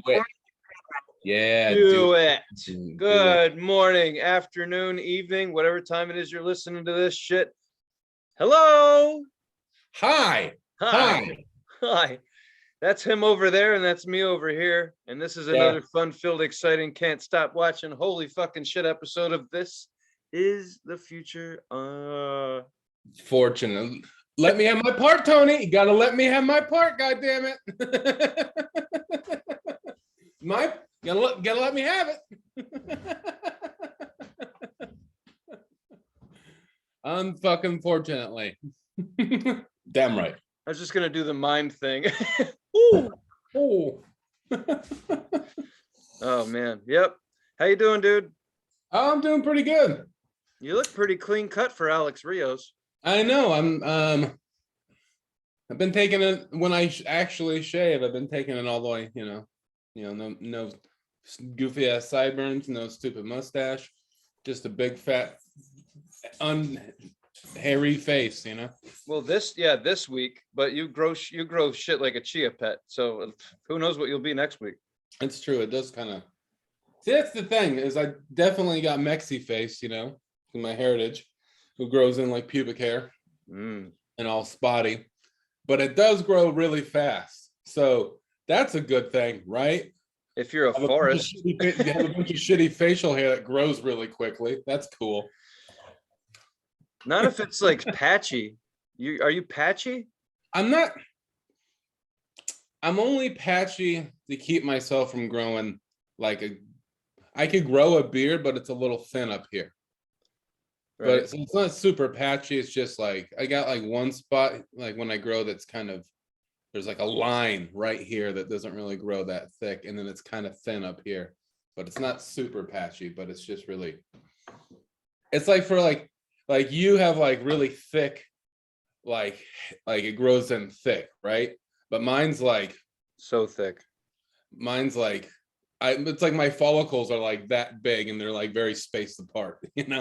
it. Yeah, Do it. Do Good morning, afternoon, evening, whatever time it is you're listening to this shit. Hello. Hi. Hi. That's him over there, and that's me over here. And this is another fun-filled, exciting, can't stop watching, holy fucking shit episode of This Is the Future. Fortunate. Let me have my part, Tony. You gotta let me have my part, goddammit. Gotta let me have it. Unfucking fortunately. Damn right. I was just gonna do the mind thing. Ooh. Oh. Oh man. Yep. How you doing, dude? I'm doing pretty good. You look pretty clean cut for Alex Rios. I know. I've been taking it when I actually shave. I've been taking it all the way. No goofy ass sideburns, no stupid mustache, just a big fat, hairy face. Well, this week, but you grow shit like a chia pet. So who knows what you'll be next week? It's true. It does kind of. See, that's the thing is I definitely got Mexi face. In my heritage, who grows in like pubic hair and all spotty, but it does grow really fast. So that's a good thing, right? If you're a forest, you have a bunch of shitty facial hair that grows really quickly. That's cool. Not if it's like patchy. Are you patchy? I'm not. I'm only patchy to keep myself from growing I could grow a beard, but it's a little thin up here. Right. But it's not super patchy. It's just like I got like one spot, like when I grow, that's kind of there's like a line right here that doesn't really grow that thick, and then it's kind of thin up here. But it's not super patchy, but it's just really. It's like for like you have like really thick, like it grows in thick, right? But mine's like so thick. Mine's like. It's like my follicles are like that big and they're like very spaced apart,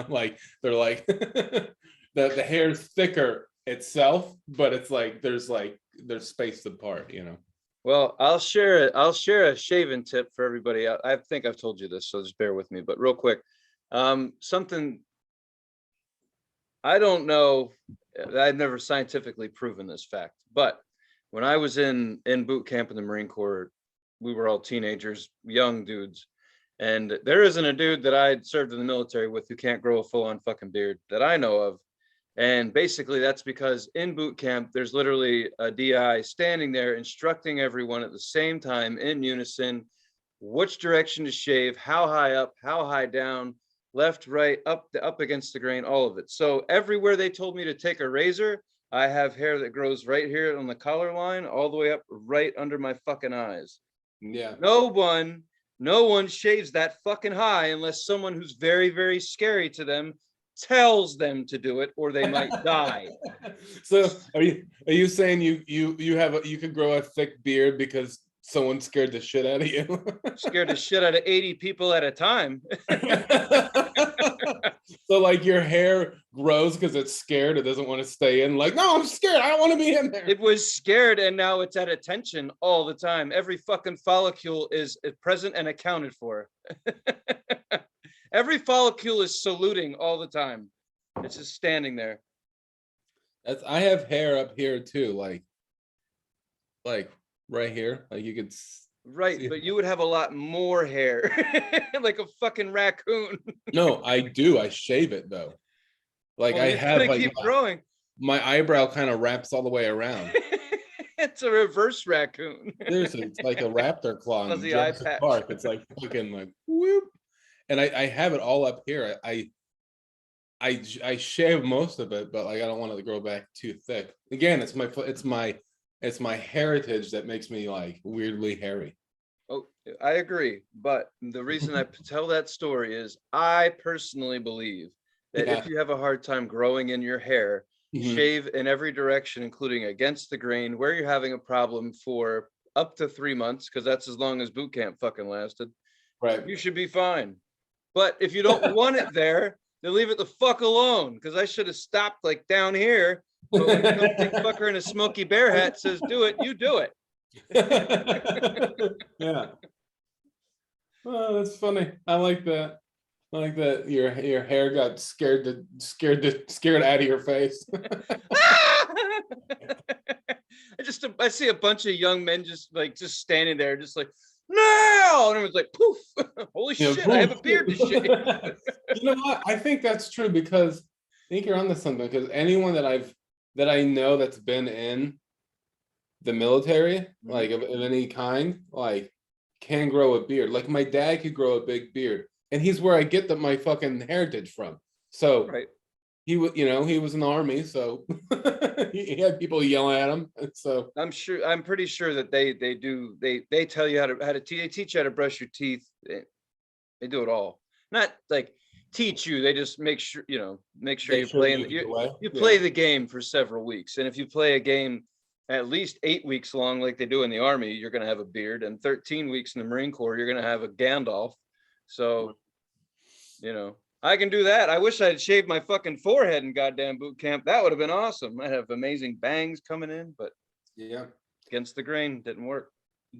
like they're like the hair's thicker itself, but it's like they're spaced apart, Well, I'll share a shaving tip for everybody. I think I've told you this, so just bear with me. But real quick, something I don't know. I've never scientifically proven this fact, but when I was in boot camp in the Marine Corps, we were all teenagers, young dudes. And there isn't a dude that I'd served in the military with who can't grow a full-on fucking beard that I know of. And basically that's because in boot camp, there's literally a DI standing there instructing everyone at the same time in unison, which direction to shave, how high up, how high down, left, right, up against the grain, all of it. So everywhere they told me to take a razor, I have hair that grows right here on the collar line, all the way up right under my fucking eyes. Yeah. No one shaves that fucking high unless someone who's very, very scary to them tells them to do it, or they might die. So are you saying you could grow a thick beard because someone scared the shit out of you? Scared the shit out of 80 people at a time. So like your hair grows because it's scared, it doesn't want to stay in, like, no, I'm scared, I don't want to be in there. It was scared and now it's at attention all the time. Every fucking follicle is present and accounted for. Every follicle is saluting all the time. It's just standing there. I have hair up here too, like right here, like you could right, but you would have a lot more hair. Like a fucking raccoon. No, I do. I shave it though. Like I have like keep growing. My eyebrow kind of wraps all the way around. It's a reverse raccoon. Seriously, it's like a raptor claw in Jurassic Park. It's like fucking like whoop. And I have it all up here. I shave most of it, but like I don't want it to grow back too thick. Again, it's my heritage that makes me like weirdly hairy. Oh, I agree. But the reason I tell that story is I personally believe that if you have a hard time growing in your hair, shave in every direction, including against the grain, where you're having a problem for up to 3 months, because that's as long as boot camp fucking lasted. Right. You should be fine. But if you don't want it there, then leave it the fuck alone, because I should have stopped like down here. But when some big fucker in a Smokey Bear hat says do it, you do it. Yeah. Oh, that's funny. I like that. I like that your hair got scared out of your face. I see a bunch of young men just standing there, just like, no, and it was like, poof, holy shit, I have a beard to shave. You know what? I think that's true because I think you're onto something. Because anyone that I know that's been in the military, like of any kind, like can grow a beard. Like my dad could grow a big beard, and he's where I get my fucking heritage from. So Right. he was, he was in the army, so he had people yelling at him. So I'm pretty sure that they tell you they teach you how to brush your teeth. They do it all. Not like teach you. They just make sure you're playing. You play the game for several weeks, and if you play a game at least 8 weeks long, like they do in the army, you're going to have a beard, and 13 weeks in the Marine Corps, you're going to have a Gandalf. So, I can do that. I wish I'd shaved my fucking forehead in goddamn boot camp. That would have been awesome. I'd have amazing bangs coming in, but yeah, against the grain, didn't work.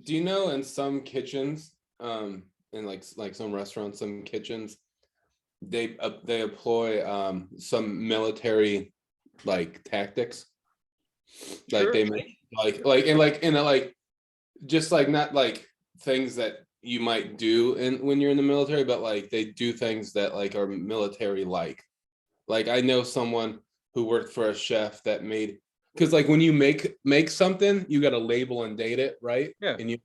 Do you know in some kitchens, in like some restaurants, some kitchens, they employ some military like tactics, like Sure. they make like just like not like things that you might do when you're in the military, but like they do things that like are military like I know someone who worked for a chef that made, because like when you make something, you got to label and date it, right? Yeah. And you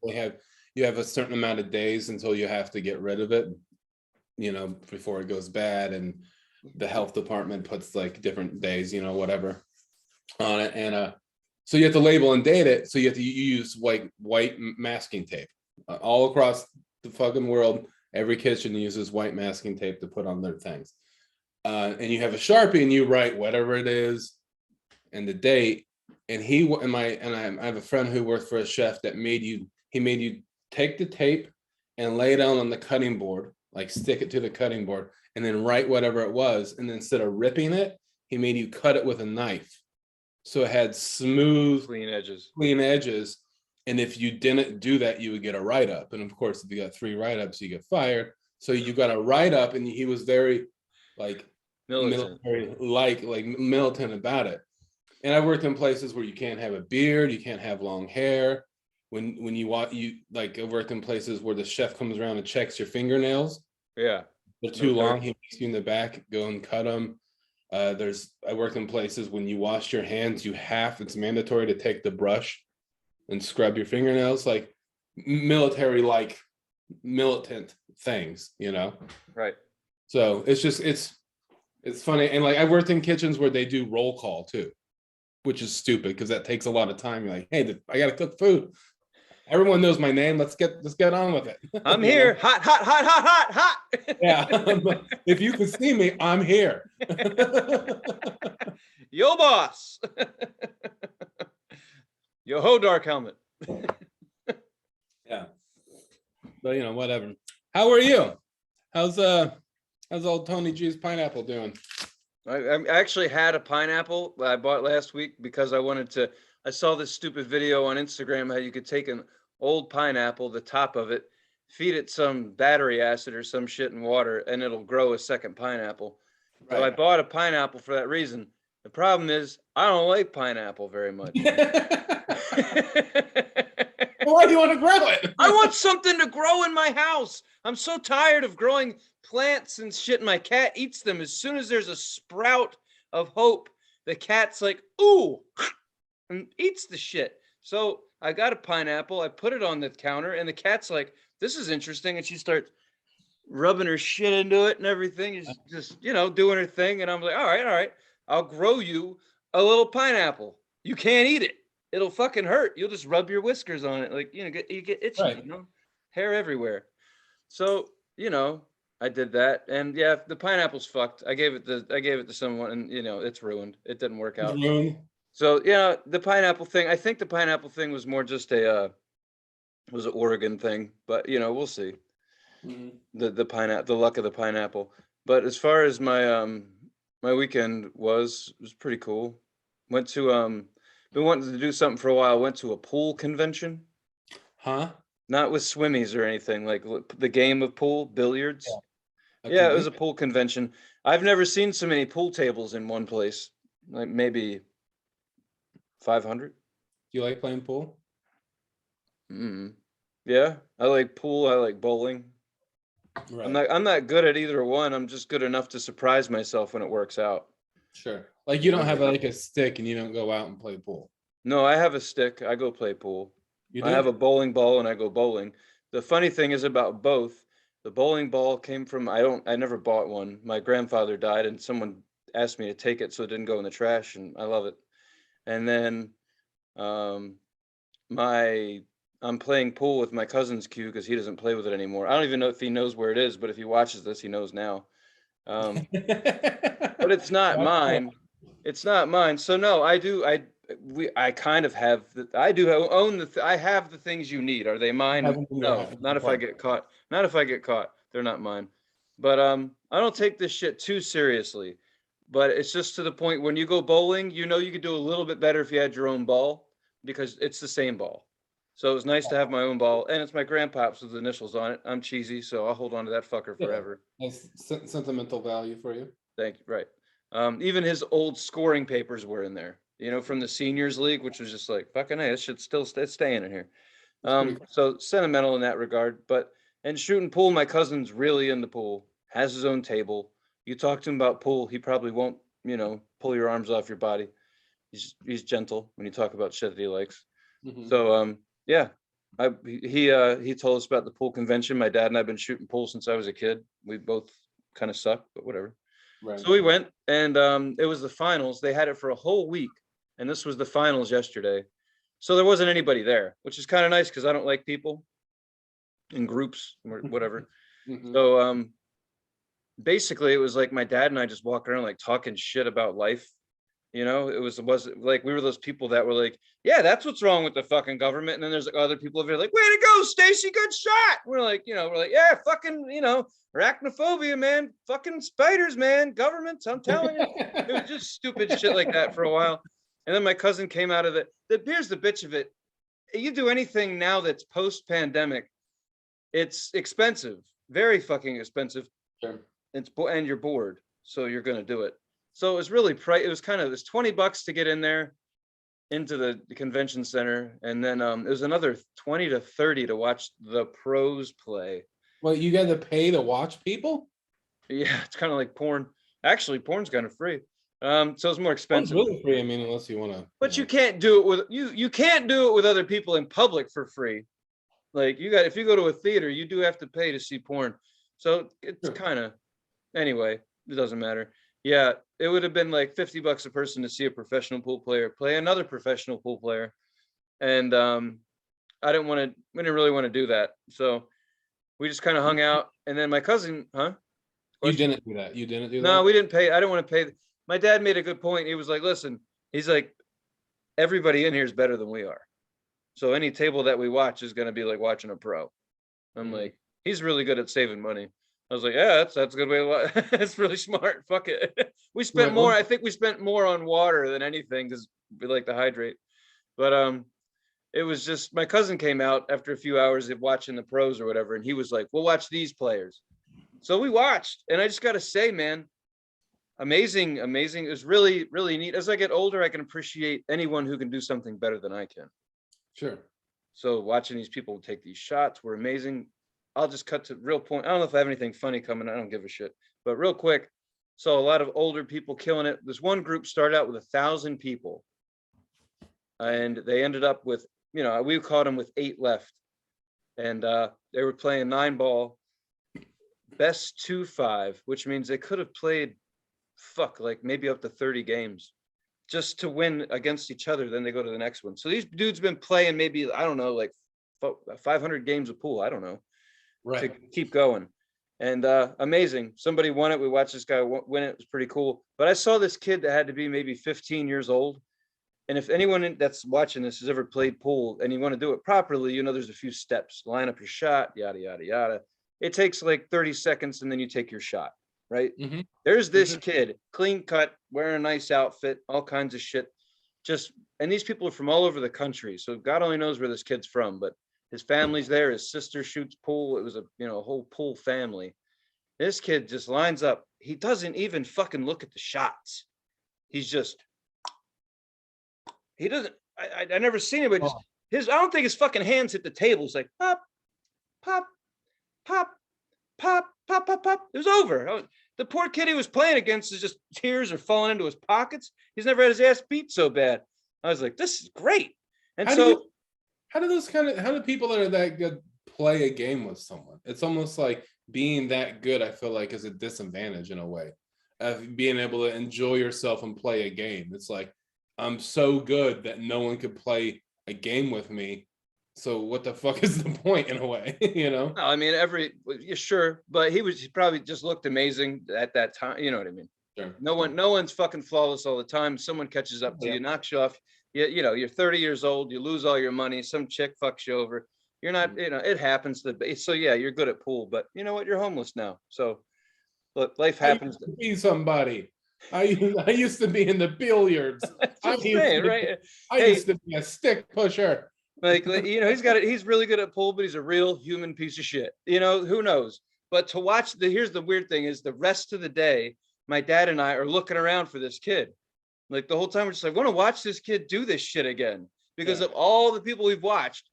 have a certain amount of days until you have to get rid of it, before it goes bad, and the health department puts like different days, whatever on it. And so you have to label and date it, so you have to use white masking tape all across the fucking world. Every kitchen uses white masking tape to put on their things, and you have a Sharpie and you write whatever it is and the date. And I have a friend who worked for a chef that made you take the tape and lay it down on the cutting board, like stick it to the cutting board, and then write whatever it was. And then instead of ripping it, he made you cut it with a knife, so it had smooth, clean edges. And if you didn't do that, you would get a write-up. And of course, if you got 3 write-ups, you get fired. So you got a write-up, and he was very like military, like militant about it. And I worked in places where you can't have a beard, you can't have long hair. When you want, I worked in places where the chef comes around and checks your fingernails. Yeah, they're too long. He makes you in the back go and cut them. I worked in places when you wash your hands, it's mandatory to take the brush and scrub your fingernails, like military, like militant things, Right. So it's funny. And like I worked in kitchens where they do roll call too, which is stupid because that takes a lot of time. You're like, hey, I gotta cook food. Everyone knows my name. Let's get on with it. I'm here. Hot, hot, hot, hot, hot, hot. Yeah. If you can see me, I'm here. Yo, boss. Yo ho, dark helmet. Yeah. But whatever. How are you? How's old Tony G's pineapple doing? I actually had a pineapple that I bought last week because I saw this stupid video on Instagram how you could take an old pineapple, the top of it, feed it some battery acid or some shit in water, and it'll grow a second pineapple. Right. So I bought a pineapple for that reason. The problem is I don't like pineapple very much. Why do you want to grow it? I want something to grow in my house. I'm so tired of growing plants and shit, and my cat eats them. As soon as there's a sprout of hope, the cat's like, ooh, and eats the shit. So I got a pineapple, I put it on the counter, and the cat's like, this is interesting. And she starts rubbing her shit into it and everything. She's just, doing her thing. And I'm like, all right, I'll grow you a little pineapple. You can't eat it. It'll fucking hurt. You'll just rub your whiskers on it. Like, you get itchy, right. Hair everywhere. So, I did that. And yeah, the pineapple's fucked. I gave it to someone, and it's ruined. It didn't work out. So yeah, the pineapple thing, I think the pineapple thing was more just was an Oregon thing, but we'll see. Mm-hmm. The luck of the pineapple. But as far as my my weekend was pretty cool. Went to been wanting to do something for a while. Went to a pool convention. Huh? Not with swimmies or anything, like the game of pool, billiards. That Yeah, could it was be. a pool convention. I've never seen so many pool tables in one place. Like maybe 500. Do you like playing pool? Yeah, I like pool. I like bowling. Right. I'm not good at either one. I'm just good enough to surprise myself when it works out. Sure. Like you don't have Okay. like a stick and you don't go out and play pool. No, I have a stick. I go play pool. You I have a do? bowling ball and I go bowling. The funny thing is about both, the bowling ball came from I never bought one. My grandfather died and someone asked me to take it so it didn't go in the trash, and I love it. And then um my I'm playing pool with my cousin's cue because he doesn't play with it anymore. I don't even know if he knows where it is, but if he watches this, he knows now. Um, but it's not That's cool. mine. It's not mine. So no, I kind of have I do own I have the things you need. Are they mine? Have them in your No, house. not if I get caught. Not if I get caught. They're not mine. But I don't take this shit too seriously. But it's just to the point when you go bowling, you know you could do a little bit better if you had your own ball because it's the same ball. So it was nice to have my own ball, and it's my grandpop's with the initials on it. I'm cheesy, so I'll hold on to that fucker Yeah. forever. Nice sentimental value for you. Thank you. Right. Even his old scoring papers were in there, from the seniors league, which was just like, fucking hey, this should still staying in here. That's pretty cool. So sentimental in that regard. But and shooting pool, my cousin's really in the pool, has his own table. You talk to him about pool, he probably won't, pull your arms off your body. He's gentle when you talk about shit that he likes. Mhm. So yeah. He told us about the pool convention. My dad and I've been shooting pool since I was a kid. We both kind of suck, but whatever. Right. So we went, and it was the finals. They had it for a whole week, and this was the finals yesterday. So there wasn't anybody there, which is kind of nice because I don't like people in groups or whatever. Mhm. So basically, it was like my dad and I just walking around like talking shit about life. It was like we were those people that were like, yeah, that's what's wrong with the fucking government. And then there's like other people over here like, way to go, Stacy, good shot. We're like, yeah, fucking, arachnophobia, man, fucking spiders, man, governments, I'm telling you. It was just stupid shit like that for a while. And then my cousin came out of here's the bitch of it. You do anything now that's post-pandemic, it's expensive, very fucking expensive. Sure. And you're bored, so you're gonna do it. So it was really it was kind of this $20 to get in there into the convention center, and then it was another 20 to 30 to watch the pros play. Well, you got to pay to watch people? Yeah, it's kind of like porn. Actually, porn's kind of free. So it's more It's expensive. really free. I mean, unless you want to. But you can't do it with you can't do it with other people in public for free. Like if you go to a theater, you do have to pay to see porn. So it's Sure. kind of anyway, it doesn't matter. Yeah, it would have been like $50 a person to see a professional pool player play another professional pool player. And we didn't really want to do that. So we just kind of hung out. And then my cousin, You Question? didn't do that. You didn't do that? No, we didn't pay. I didn't want to pay. My dad made a good point. He was like, listen, he's like, everybody in here is better than we are. So any table that we watch is going to be like watching a pro. I'm like, he's really good at saving money. I was like, yeah, that's a good way to watch. That's really smart. Fuck it. We spent more. I think we spent more on water than anything because we like to hydrate. But it was just my cousin came out after a few hours of watching the pros or whatever, and he was like, we'll watch these players. So we watched, and I just got to say, man, amazing. It was really, really neat. As I get older, I can appreciate anyone who can do something better than I can. Sure. So watching these people take these shots were amazing. I'll just cut to real point. I don't know if I have anything funny coming. I don't give a shit. But real quick, so a lot of older people killing it. This one group started out with 1,000 people, and they ended up with, we caught them with 8 left, and they were playing 9-ball, best 2-5, which means they could have played, like maybe up to 30 games just to win against each other. Then they go to the next one. So these dudes been playing maybe, I don't know, like 500 games of pool. I don't know. Right. To keep going. And amazing. Somebody won it. We watched this guy win it. It was pretty cool. But I saw this kid that had to be maybe 15 years old. And if anyone that's watching this has ever played pool and you want to do it properly, there's a few steps. Line up your shot, yada, yada, yada. It takes like 30 seconds and then you take your shot, right? Mm-hmm. There's this kid, clean cut, wearing a nice outfit, all kinds of shit. And these people are from all over the country. So God only knows where this kid's from, but His family's there. His sister shoots pool. It was a whole pool family. This kid just lines up. He doesn't even fucking look at the shots. He's just, he doesn't. I never seen it, but just his. I don't think his fucking hands hit the table. It's like pop, pop, pop, pop, pop, pop, pop. It was over. The poor kid he was playing against is just tears are falling into his pockets. He's never had his ass beat so bad. I was like, this is great. And how do people that are that good play a game with someone? It's almost like being that good, I feel like, is a disadvantage in a way of being able to enjoy yourself and play a game. It's like, I'm so good that no one could play a game with me. So what the fuck is the point in a way, No, I mean, sure, but he probably just looked amazing at that time. You know what I mean? Sure. No one's fucking flawless all the time. Someone catches up to you, knocks you off. You're 30 years old, you lose all your money, some chick fucks you over. You're not, it happens so yeah, you're good at pool, but you know what? You're homeless now. So look, life happens. I used to be somebody. I used to be in the billiards. I used to be a stick pusher. Like, he's really good at pool, but he's a real human piece of shit. Who knows? But to watch here's the weird thing is the rest of the day, my dad and I are looking around for this kid. Like the whole time we're just like, I want to watch this kid do this shit again because of all the people we've watched.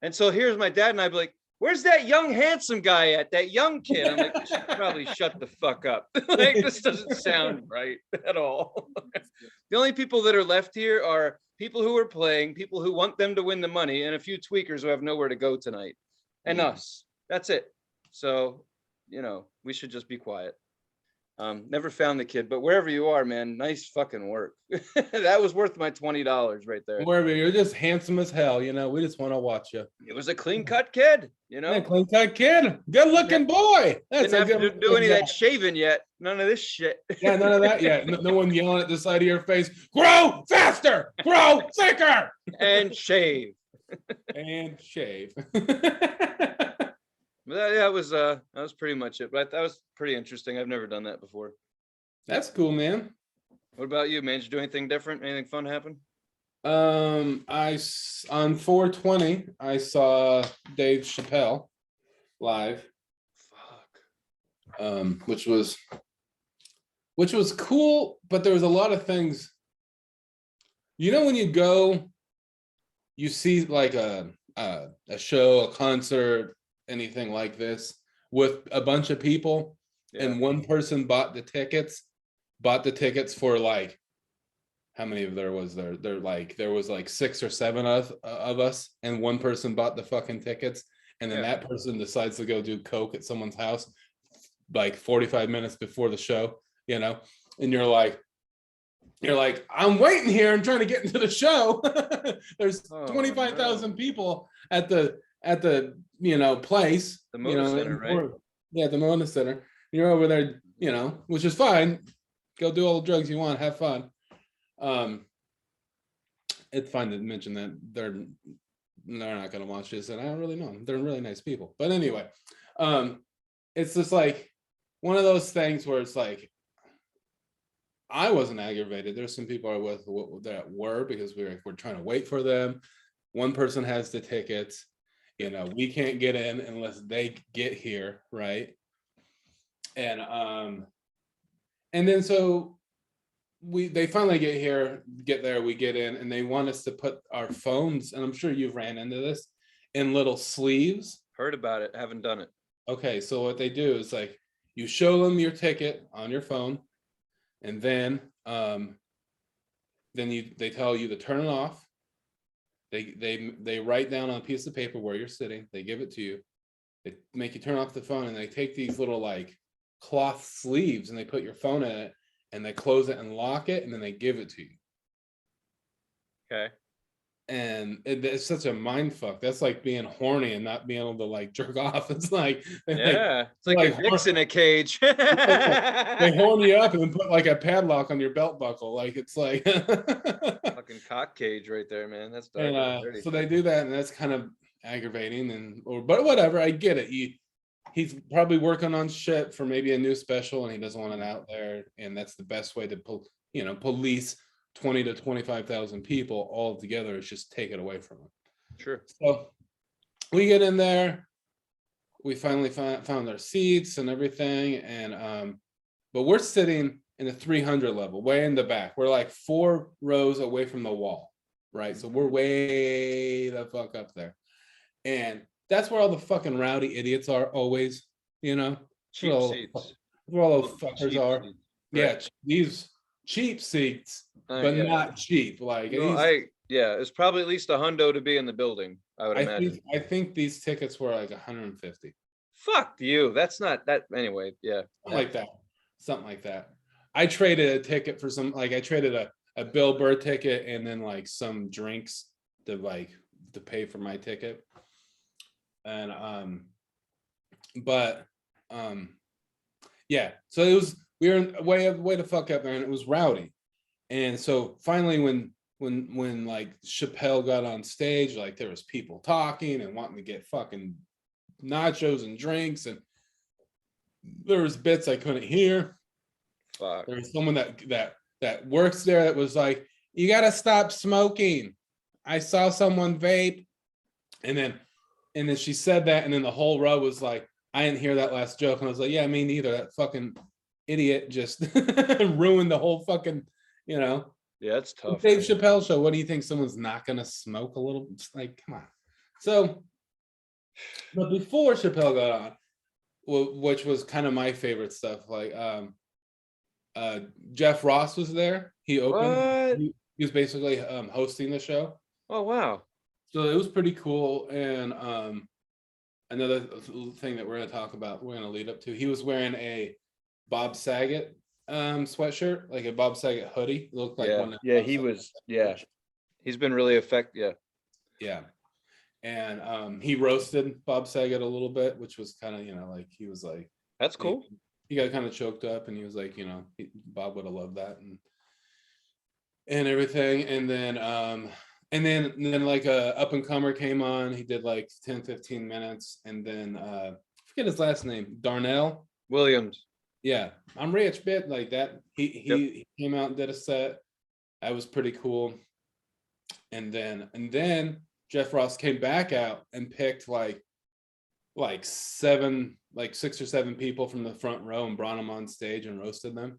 And so here's my dad and I be like, where's that young, handsome guy at? That young kid. I'm like, you should probably shut the fuck up. Like, this doesn't sound right at all. The only people that are left here are people who are playing, people who want them to win the money, and a few tweakers who have nowhere to go tonight. And us. That's it. So, we should just be quiet. Never found the kid, but wherever you are, man, nice fucking work. That was worth my $20 right there. Wherever you're just handsome as hell, we just want to watch you. It was a clean cut kid, clean cut kid, good looking boy. Didn't have to do any of that shaving yet. None of this shit. Yeah, none of that yet. No one yelling at the side of your face. Grow faster, grow thicker, and shave. And shave. That was pretty much it. But that was pretty interesting. I've never done that before. That's cool, man. What about you, man? Did you do anything different? Anything fun happen? On 420, I saw Dave Chappelle live. Fuck. Which was cool, but there was a lot of things. When you go, you see like a show, a concert, anything like this with a bunch of people, and one person bought the tickets for like, how many of there was there? There was like 6 or 7 of us, and one person bought the fucking tickets, and then that person decides to go do coke at someone's house like 45 minutes before the show, and you're like, I'm waiting here, I'm trying to get into the show. There's 25,000 people at the place, the Moda Center, right? Yeah, the Moda Center. You're over there, which is fine. Go do all the drugs you want, have fun. It's fine to mention that they're not going to watch this, and I don't really know. They're really nice people, but anyway, it's just like one of those things where it's like, I wasn't aggravated. There's some people I was with that were, because we're trying to wait for them. One person has the tickets. We can't get in unless they get here, right? And then so they finally get there, we get in, and they want us to put our phones, and I'm sure you've ran into this, in little sleeves. Heard about it, haven't done it. Okay, so what they do is like, you show them your ticket on your phone, and then they tell you to turn it off. They write down on a piece of paper where you're sitting. They give it to you. They make you turn off the phone, and they take these little like cloth sleeves, and they put your phone in it, and they close it and lock it, and then they give it to you. Okay. And it's such a mind fuck. That's like being horny and not being able to like jerk off. It's like, it's like a dick's in a cage. They horn you up and then put like a padlock on your belt buckle. Like, it's like fucking cock cage right there, man. That's dark. And, so they do that, and that's kind of aggravating. But whatever, I get it. He's probably working on shit for maybe a new special, and he doesn't want it out there. And that's the best way to police 20 to 25,000 people all together, is just take it away from them. Sure. So we get in there, we finally found our seats and everything, and but we're sitting in the 300 level, way in the back. We're like 4 rows away from the wall, right? So we're way the fuck up there, and that's where all the fucking rowdy idiots are always, you know. Cheap seats. Where all those fuckers Cheap are. seats. Yeah, Right. these cheap seats, but Yeah. not cheap. Like No, it's probably at least $100 to be in the building, I would imagine. I think these tickets were like 150. Fuck you. That's not that anyway. Yeah. Something like that. Something like that. I traded a ticket for some, like I traded a Bill Burr ticket and then like some drinks to pay for my ticket. And yeah, so we were way the fuck up there, and it was rowdy. And so finally when like Chappelle got on stage, like there was people talking and wanting to get fucking nachos and drinks, and there was bits I couldn't hear. Fuck. There was someone that works there that was like, you gotta stop smoking. I saw someone vape. And then she said that, and then the whole row was like, I didn't hear that last joke. And I was like, yeah, me neither. That fucking idiot just ruined the whole fucking, you know. Yeah, it's tough. Dave Chappelle show. What do you think? Someone's not gonna smoke a little? It's like, come on. So, but before Chappelle got on, which was kind of my favorite stuff, like Jeff Ross was there. He opened. What? He was basically hosting the show. Oh wow. So it was pretty cool. And another thing that we're going to talk about, we're going to lead up to, he was wearing a Bob Saget sweatshirt, like a Bob Saget hoodie. It looked like one. Yeah, he was. Yeah, he's been really effective. Yeah. And he roasted Bob Saget a little bit, which was kind of, you know, like he was like, that's cool. He got kind of choked up, and he was like, you know, Bob would have loved that and everything. And then like a up and comer came on. He did like 10-15 minutes, and then I forget his last name, Darnell Williams. Yeah, I'm rich, bit like that. He came out and did a set. That was pretty cool. And then Jeff Ross came back out and picked like 6 or 7 people from the front row and brought them on stage and roasted them.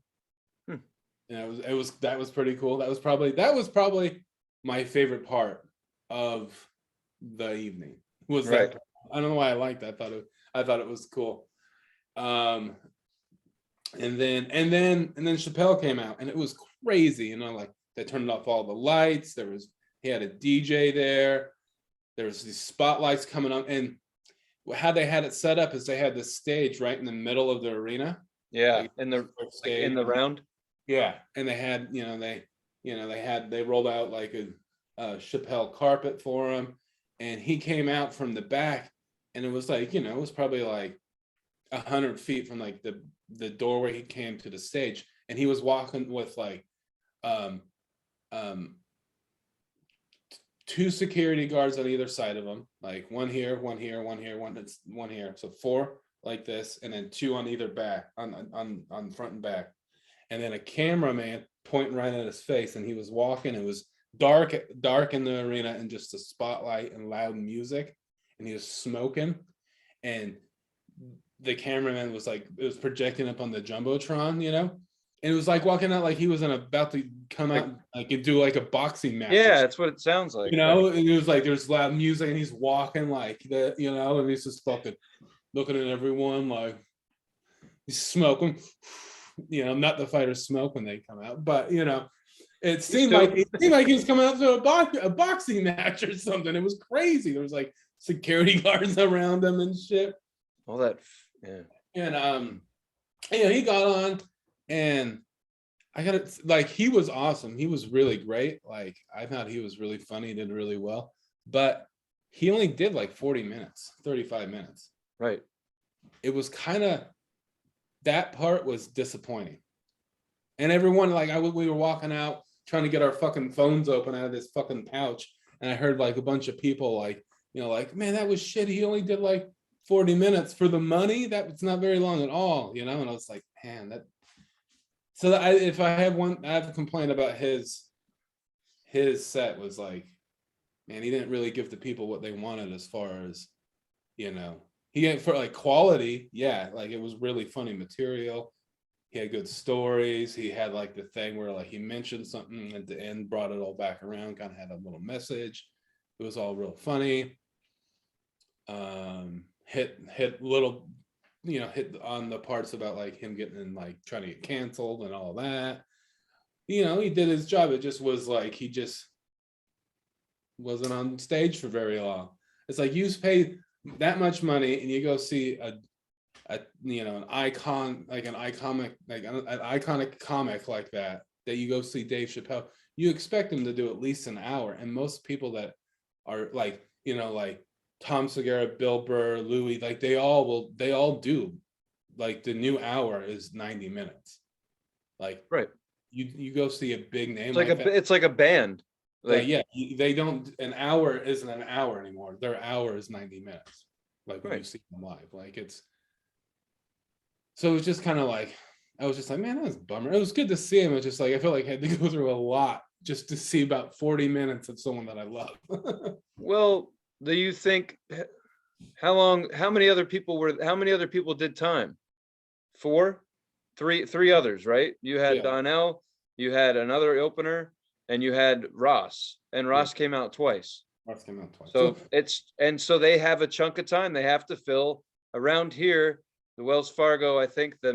And that was pretty cool. That was probably my favorite part of the evening. Was right. That I don't know why I liked that. I thought it was cool. And then Chappelle came out, and it was crazy. You know, like they turned off all the lights. He had a DJ there. There was these spotlights coming on, and how they had it set up is they had this stage right in the middle of the arena. Yeah, like, in the round. Yeah, and they had, they rolled out like a Chappelle carpet for him, and he came out from the back, and it was like, it was probably like 100 feet from like the door where he came to the stage, and he was walking with like 2 security guards on either side of him, like one here, one here, one here, one here, so 4 like this, and then 2 on either back, on front and back. And then a cameraman pointing right at his face, and he was walking. It was dark in the arena, and just a spotlight and loud music, and he was smoking. And the cameraman was like, it was projecting up on the jumbotron, and it was like walking out like he was about to come out like and do like a boxing match. Yeah, that's what it sounds like. And it was like there's loud music, and he's walking like that, and he's just fucking looking at everyone like he's smoking. Not the fighters smoke when they come out, but it seemed like he was coming out to a boxing match or something. It was crazy. There was like security guards around him and shit. All that, yeah. And he got on, and I got it. Like, he was awesome. He was really great. Like, I thought he was really funny. He did really well, but he only did like 40 minutes, 35 minutes. Right. It was kind of. That part was disappointing. And everyone, like, we were walking out trying to get our fucking phones open out of this fucking pouch, and I heard like a bunch of people like, man, that was shit. He only did like 40 minutes for the money. It's not very long at all, And I was like, man, that. So if I have a complaint about his set was like, man, he didn't really give the people what they wanted as far as you know, he had for like quality, yeah, like it was really funny material. He had good stories. He had like the thing where like he mentioned something at the end, brought it all back around, kind of had a little message. It was all real funny. Hit little, you know, hit on the parts about like him getting like trying to get canceled and all that. You know, he did his job. It just was like he just wasn't on stage for very long. It's like you pay that much money and you go see a you know, an icon, like an iconic, like an iconic comic like that you go see Dave Chappelle, you expect him to do at least an hour. And most people that are like, you know, like Tom Segura, Bill Burr, Louis, like they all do, like the new hour is 90 minutes. Like Right. You go see a big name It's like like a that. it's like a band. Like Yeah, they don't, an hour isn't an hour anymore. Their hour is 90 minutes. Like when you right. see them live, like it's, so it was just kind of like, I was just like, man, that was a bummer. It was good to see him. It was just like, I feel like I had to go through a lot just to see about 40 minutes of someone that I love. Well, do you think how many other people did time? Four? Three others, right? You had Yeah, Donnell, you had another opener, and you had Ross. And yeah. Ross came out twice. Ross came out twice. So, So they have a chunk of time they have to fill around here. The Wells Fargo, I think the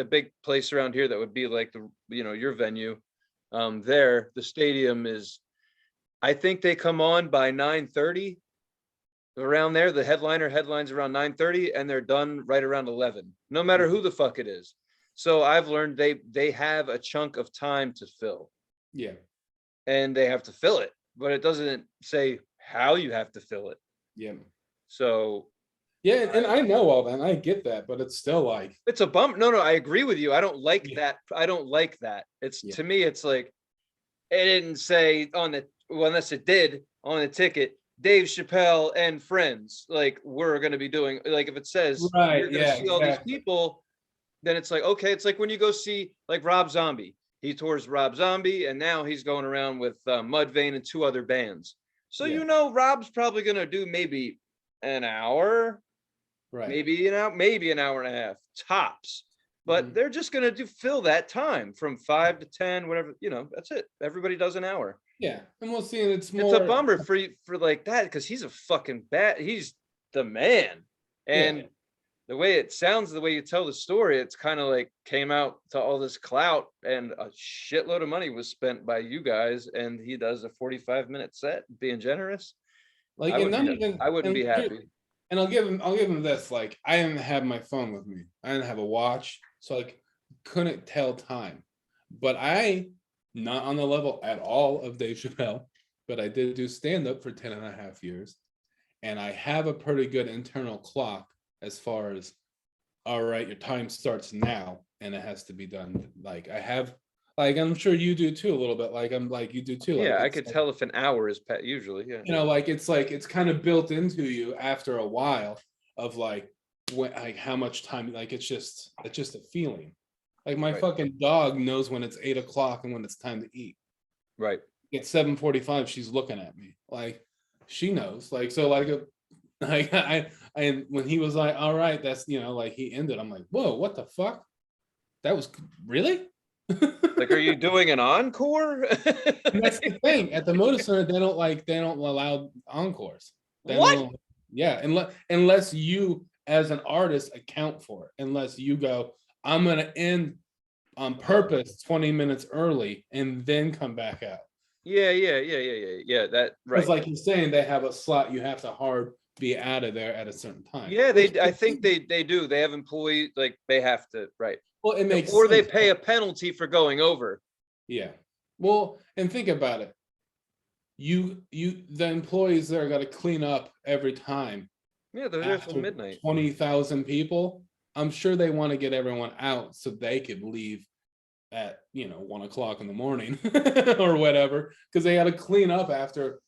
big place around here that would be like the, you know, your venue. There, the stadium is, I think they come on by 9:30 around there. The headlines around 9:30 and they're done right around 11, no matter who the fuck it is. So I've learned they have a chunk of time to fill. yeah. And they have to fill it, but it doesn't say how you have to fill it. Yeah. So Yeah, and I know all that, and I get that, but it's still like, it's a bump. No, I agree with you. I don't like yeah, that. I don't like that. It's, yeah, to me, it's like, it didn't say on the, well, unless it did on the ticket, Dave Chappelle and friends, like we're going to be doing, like if it says you're right, going to yeah, see all these exactly. people, then it's like, okay, it's like when you go see like Rob Zombie. He tours Rob Zombie, and now he's going around with Mudvayne and two other bands. So Yeah, you know, Rob's probably going to do maybe an hour, right. maybe an hour and a half tops. But Mhm. they're just going to fill that time from 5 to 10, whatever, you know, that's it. Everybody does an hour. Yeah, and we'll see. And it's It's a more, bummer for you, for like that, because he's a fucking he's the man. yeah, And the way it sounds, the way you tell the story, it's kind of like came out to all this clout and a shitload of money was spent by you guys, and he does a 45-minute set, being generous. like, I and wouldn't not be, even, I wouldn't and be happy. and I'll give him this. Like, I didn't have my phone with me. I didn't have a watch, so I couldn't tell time. But I, not on the level at all of Dave Chappelle, but I did do stand up for 10 and a half years. And I have a pretty good internal clock as far as, all right, your time starts now and it has to be done. Like I have, like, I'm sure you do too, a little bit. Like I'm like, you do too. Like Yeah, I it's could like, tell if an hour is pet usually. Yeah. you know, like it's kind of built into you after a while of like when, like how much time, like it's just a feeling. Like my Right. fucking dog knows when it's 8 o'clock and when it's time to eat. Right. It's 7:45, she's looking at me. Like she knows. Like so like like I when he was like, all right, that's, you know, like he ended, I'm like, whoa, what the fuck? That was really? Like, are you doing an encore? And that's the thing. At the Motor Center, they don't allow encores. They What? don't, yeah, unless you as an artist account for it. Unless you go, I'm gonna end on purpose 20 minutes early and then come back out. Yeah. That Because right. like you're saying, they have a slot, you have to hard be out of there at a certain time. Yeah, Which, I think they do. They have employees, like they have to, right. well, it makes Or they sense. pay a penalty for going over. Yeah. Well, and think about it. The employees there got to clean up every time Yeah, they're there till after midnight. 20,000 people. I'm sure they want to get everyone out so they could leave at, you know, 1 o'clock in the morning or whatever, because they got to clean up after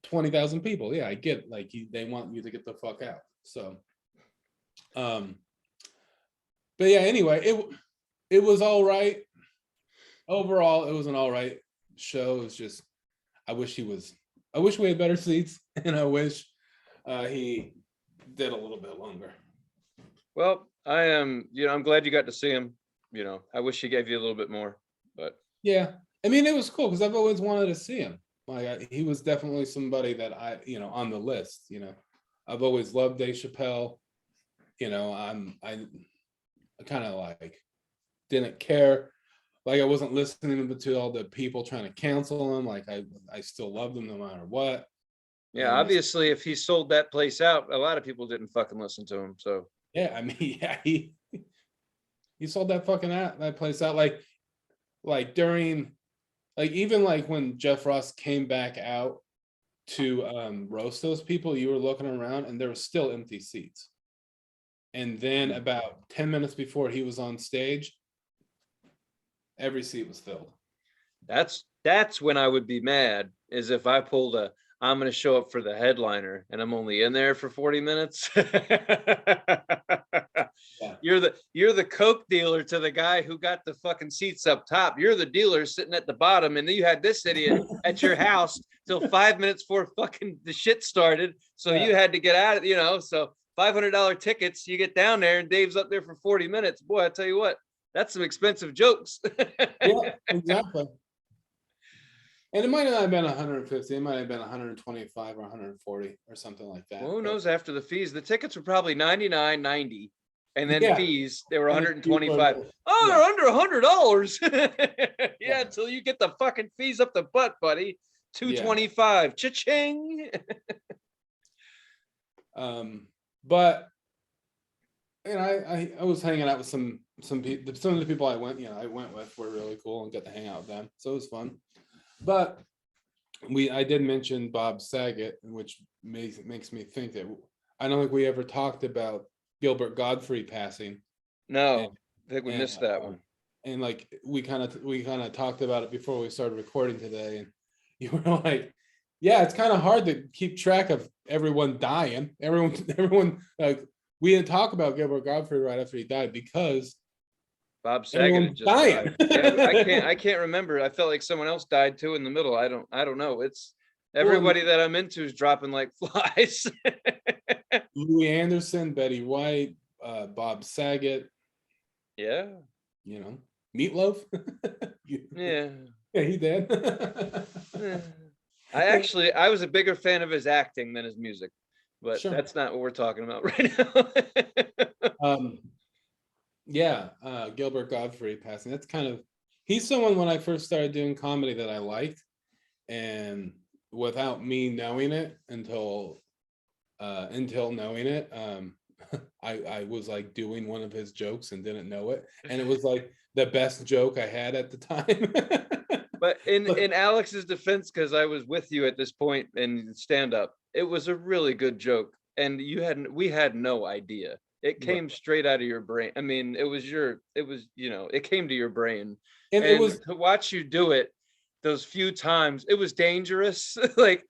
20,000 people. Yeah, I get, like, they want you to get the fuck out. So, but yeah, anyway, it was all right. Overall, it was an all right show. It's just, I wish we had better seats, and I wish He did a little bit longer. Well, I am, I'm glad you got to see him. I wish he gave you a little bit more, but yeah, I mean, it was cool because I've always wanted to see him. Like he was definitely somebody that I, on the list. I've always loved Dave Chappelle. I kind of like didn't care. Like I wasn't listening to all the people trying to cancel him. Like I still loved him no matter what. yeah, And obviously if he sold that place out, a lot of people didn't fucking listen to him. So yeah, I mean, yeah, he sold that fucking that place out. Like during, like even like when Jeff Ross came back out to roast those people, you were looking around and there were still empty seats. And then about 10 minutes before he was on stage, every seat was filled. that's when I would be mad, is if I pulled I'm going to show up for the headliner and I'm only in there for 40 minutes. Yeah. You're the Coke dealer to the guy who got the fucking seats up top. You're the dealer sitting at the bottom, and then you had this idiot at your house till 5 minutes before fucking the shit started. So Yeah. you had to get out of, so $500 tickets, you get down there and Dave's up there for 40 minutes. Boy, I tell you what, that's some expensive jokes. Yeah, exactly. And it might not have been 150, it might have been 125 or 140 or something like that. Well, who knows after the fees? The tickets were probably $99.90. And then Yeah. fees, they were And 125. people- Oh, yeah. they're under $100. Yeah, Yeah. until you get the fucking fees up the butt, buddy. 225. Cha-ching. But I was hanging out with some of the people I went with were really cool and got to hang out with them, so it was fun. But I did mention Bob Saget, which makes me think that I don't think we ever talked about Gilbert Gottfried passing. No, I think we missed that one. And like we kind of talked about it before we started recording today, and you were like, yeah, it's kind of hard to keep track of everyone dying. Everyone like we didn't talk about Gilbert Gottfried right after he died because Bob Saget had just died. Yeah, I can't remember. I felt like someone else died too in the middle. I don't know. It's everybody that I'm into is dropping like flies. Louis Anderson, Betty White, Bob Saget. Yeah. Meatloaf. Yeah. Yeah, he did. I was a bigger fan of his acting than his music, but Sure. That's not what we're talking about right now. Yeah, Gilbert Gottfried passing. That's he's someone when I first started doing comedy that I liked, and without me knowing it until knowing it, I was like doing one of his jokes and didn't know it, and it was like the best joke I had at the time. But in Alex's defense, because I was with you at this point in stand up, it was a really good joke, and we had no idea. It came straight out of your brain. I mean, it came to your brain, and it was to watch you do it those few times. It was dangerous. Like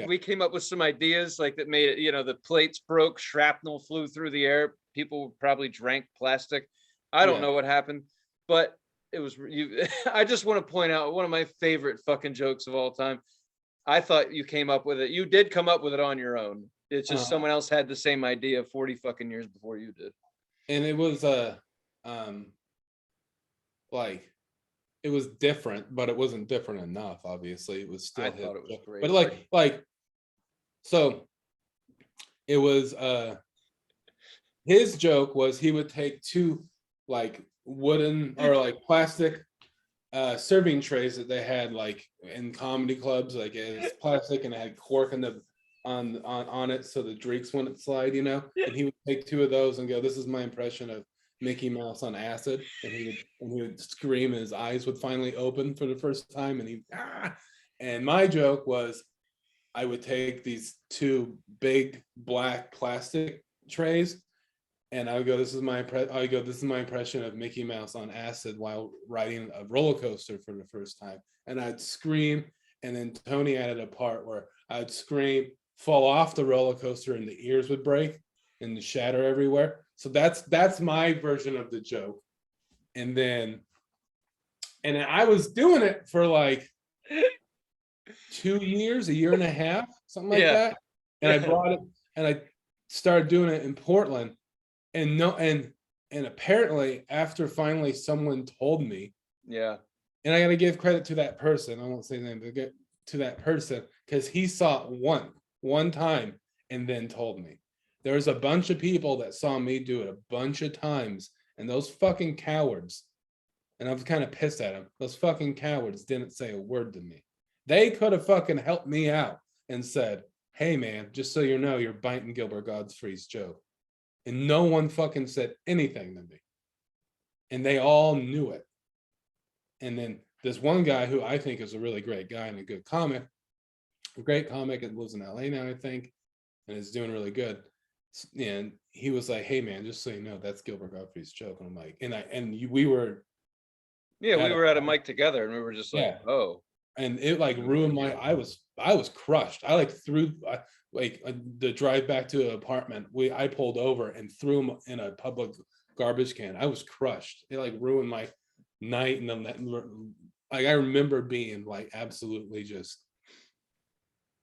we came up with some ideas like that made it. The plates broke, shrapnel flew through the air. People probably drank plastic. I don't know what happened, but it was you. I just want to point out one of my favorite fucking jokes of all time. I thought you came up with it. You did come up with it on your own. It's just someone else had the same idea 40 fucking years before you did. And it was like it was different, but it wasn't different enough. Obviously, it was still. I thought it was great. But so it was his joke was he would take two like wooden or like plastic serving trays that they had like in comedy clubs, like it's plastic and it had cork in the on it so the drinks wouldn't slide, and he would take two of those and go, this is my impression of Mickey Mouse on acid, and he would scream and his eyes would finally open for the first time, and and my joke was I would take these two big black plastic trays and I would go, this is my impression of Mickey Mouse on acid while riding a roller coaster for the first time, and I'd scream, and then Tony added a part where I'd scream, fall off the roller coaster, and the ears would break and shatter everywhere. So that's my version of the joke. And I was doing it for like 2 years, a year and a half, something like that. And and I started doing it in Portland, and apparently after finally someone told me, Yeah. and I got to give credit to that person. I won't say the name, but get to that person because he saw it one time and then told me. There was a bunch of people that saw me do it a bunch of times, and those fucking cowards, and I was kind of pissed at them. Those fucking cowards didn't say a word to me. They could have fucking helped me out and said, "Hey man, just so you know, you're biting Gilbert Gottfried's joke." And no one fucking said anything to me. And they all knew it. And then this one guy who I think is a really great guy and a good comic, a great comic, and lives in LA now, I think, and is doing really good. And he was like, "Hey man, just so you know, that's Gilbert Gottfried's joke." And I'm like, we were, yeah, we were at a mic together, and we were just like, yeah. oh. And it like ruined my. I was crushed. I like threw the drive back to an apartment. I pulled over and threw him in a public garbage can. I was crushed. It like ruined my night, and then like I remember being like absolutely just.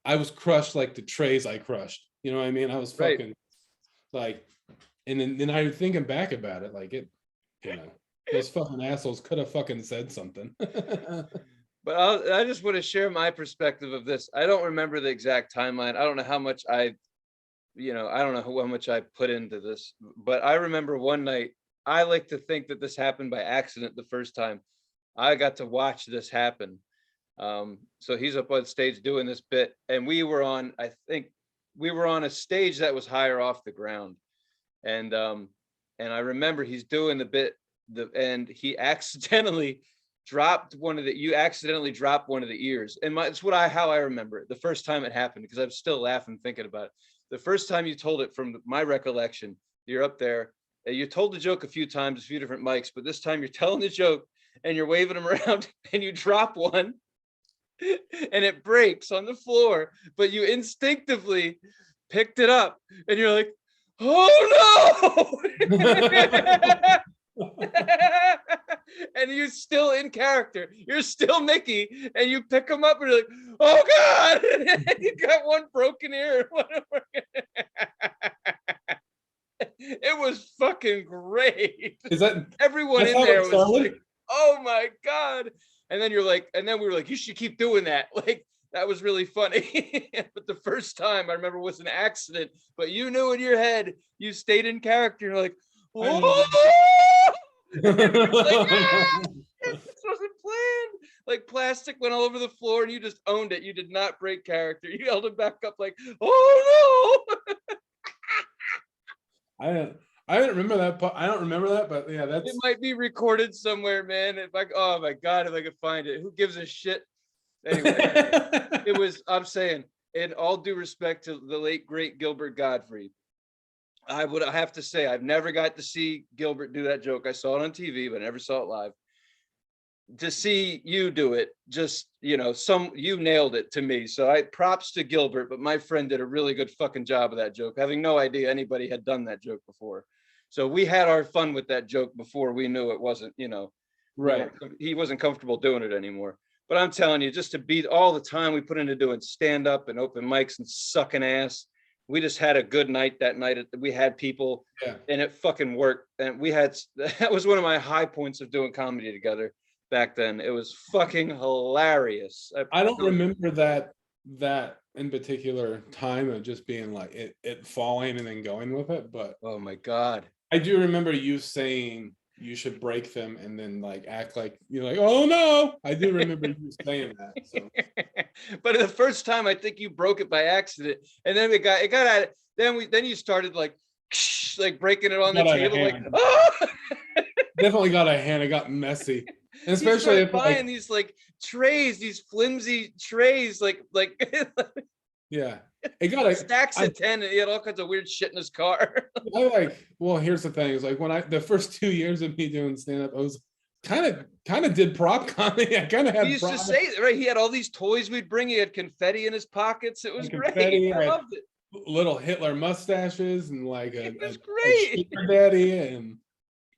I was crushed like the trays I crushed. You know what I mean? I was fucking like, and then I was thinking back about it, like it, those fucking assholes could have fucking said something. But I just want to share my perspective of this. I don't remember the exact timeline. I don't know how much I don't know how much I put into this, but I remember one night, I like to think that this happened by accident the first time. I got to watch this happen. So he's up on stage doing this bit, and I think we were on a stage that was higher off the ground. And I remember he's doing the bit, and he accidentally dropped you accidentally dropped one of the ears. And it's how I remember it the first time it happened, because I'm still laughing thinking about it. The first time you told it, from my recollection, you're up there, you told the joke a few times, a few different mics, but this time you're telling the joke and you're waving them around and you drop one and it breaks on the floor, but you instinctively picked it up and you're like, oh no. And you're still in character. You're still Mickey, and you pick them up and you're like, oh God, and you got one broken ear. It was fucking great. Is that everyone in there was like, oh my God. And then we were like, you should keep doing that. Like, that was really funny. But the first time I remember was an accident, but you knew in your head, you stayed in character. You're like, oh, like, ah! This wasn't planned. Like, plastic went all over the floor and you just owned it. You did not break character. You held it back up like, oh no. I don't remember that. I don't remember that, but yeah, it might be recorded somewhere, man. Oh my God, if I could find it, who gives a shit? Anyway, I'm saying, in all due respect to the late great Gilbert Gottfried, I have to say, I've never got to see Gilbert do that joke. I saw it on TV, but I never saw it live. To see you do it, just, you nailed it to me. So props to Gilbert, but my friend did a really good fucking job of that joke, having no idea anybody had done that joke before. So we had our fun with that joke before we knew it wasn't, right. He wasn't comfortable doing it anymore. But I'm telling you, just to beat all the time we put into doing stand up and open mics and sucking ass, we just had a good night that night. We had people, and it fucking worked. And that was one of my high points of doing comedy together back then. It was fucking hilarious. I don't remember that in particular time of just being like it falling and then going with it, but oh my God, I do remember you saying you should break them and then like act like you're like, oh no. I do remember you saying that. So. But the first time I think you broke it by accident, and then it got at it. Then you started like breaking it on the table, like, oh! Definitely got a hand. It got messy. And especially if buying these like trays, these flimsy trays, like yeah, it got stacks of 10, and he had all kinds of weird shit in his car. Well, here's the thing: is like when the first 2 years of me doing stand up, I was kind of did prop comedy. I kind of had. He used to say right. He had all these toys we'd bring. He had confetti in his pockets. It was great. I loved it. Little Hitler mustaches and like it was great. A daddy and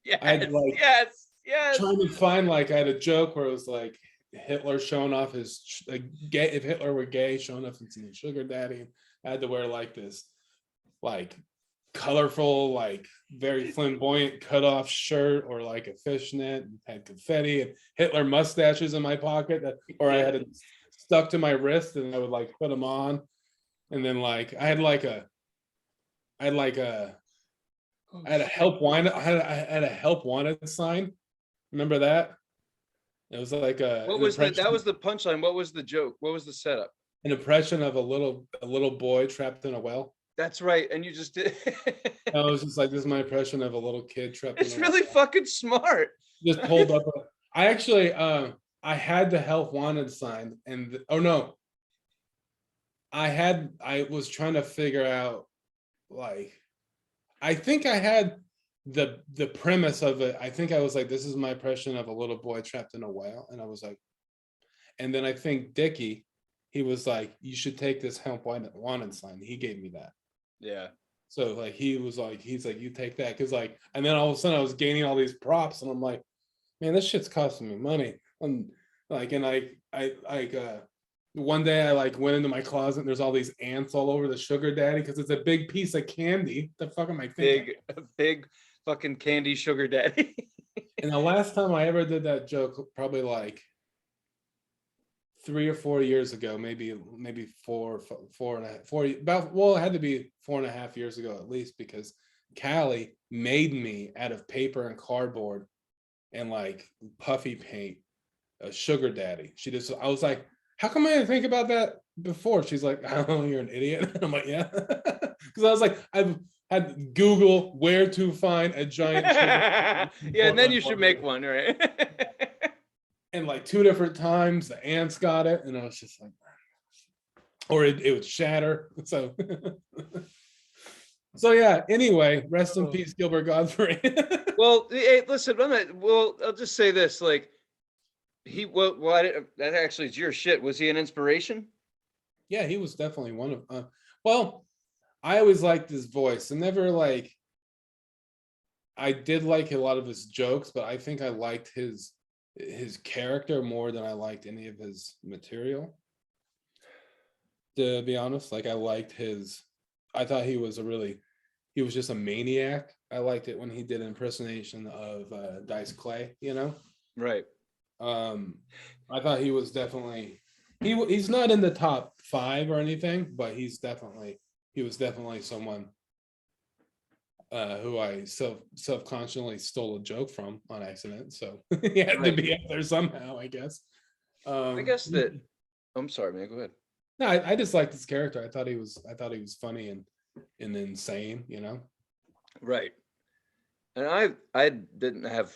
yes, yes. Trying to find I had a joke where it was like Hitler showing off his gay. If Hitler were gay, showing off his sugar daddy. I had to wear like this like colorful, like very flamboyant cutoff shirt, or like a fishnet, and had confetti and Hitler mustaches in my pocket, or I had it stuck to my wrist, and I would like put them on. And then like I had a help wanted. I had a help wanted sign. Remember that? It was like What was that was the punchline. What was the joke? What was the setup? an impression of a little boy trapped in a well. That's right. And you just did. I was just like, this is my impression of a little kid trapped It's in a really well. fucking smart. Just pulled up. I actually, I had the help wanted sign, and oh no, I was trying to figure out, like, I think I had the premise of it. I think I was like, this is my impression of a little boy trapped in a well, and I was like, and then I think Dickie, he was like, you should take this help wanted sign. He gave me that. Yeah. So like he's like, you take that, because like, and then all of a sudden I was gaining all these props, and I'm like, man, this shit's costing me money. And like, and one day I like went into my closet, and there's all these ants all over the sugar daddy, because it's a big piece of candy. The fuck am I thinking? Big fucking candy sugar daddy. And the last time I ever did that joke, probably like 3 or 4 years ago, maybe four and a half, about, well, it had to be 4.5 years ago at least, because Callie made me out of paper and cardboard and like puffy paint a sugar daddy. I was like, how come I didn't think about that before? She's like, I don't know, you're an idiot. I'm like, yeah. Because I was like, I've had Google where to find a giant sugar. Yeah, and then you should make one, right? And like 2 different times the ants got it, and I was just like, or it would shatter. So so yeah, anyway, rest in peace, Gilbert Gottfried. Well, hey, listen, I'll just say this, like, that actually is your shit. Was he an inspiration? Yeah, he was definitely one of well, I always liked his voice, and never like, I did like a lot of his jokes, but I think I liked his character more than I liked any of his material, to be honest. Like, I thought he was just a maniac. I liked it when he did an impersonation of Dice Clay, Right. I thought he was definitely, he's not in the top 5 or anything, but he was definitely someone who I self-consciously stole a joke from on accident. So he had to be up there somehow, I guess. I guess that. I'm sorry, man. Go ahead. No, I just liked his character. I thought he was funny and insane, Right. And I didn't have.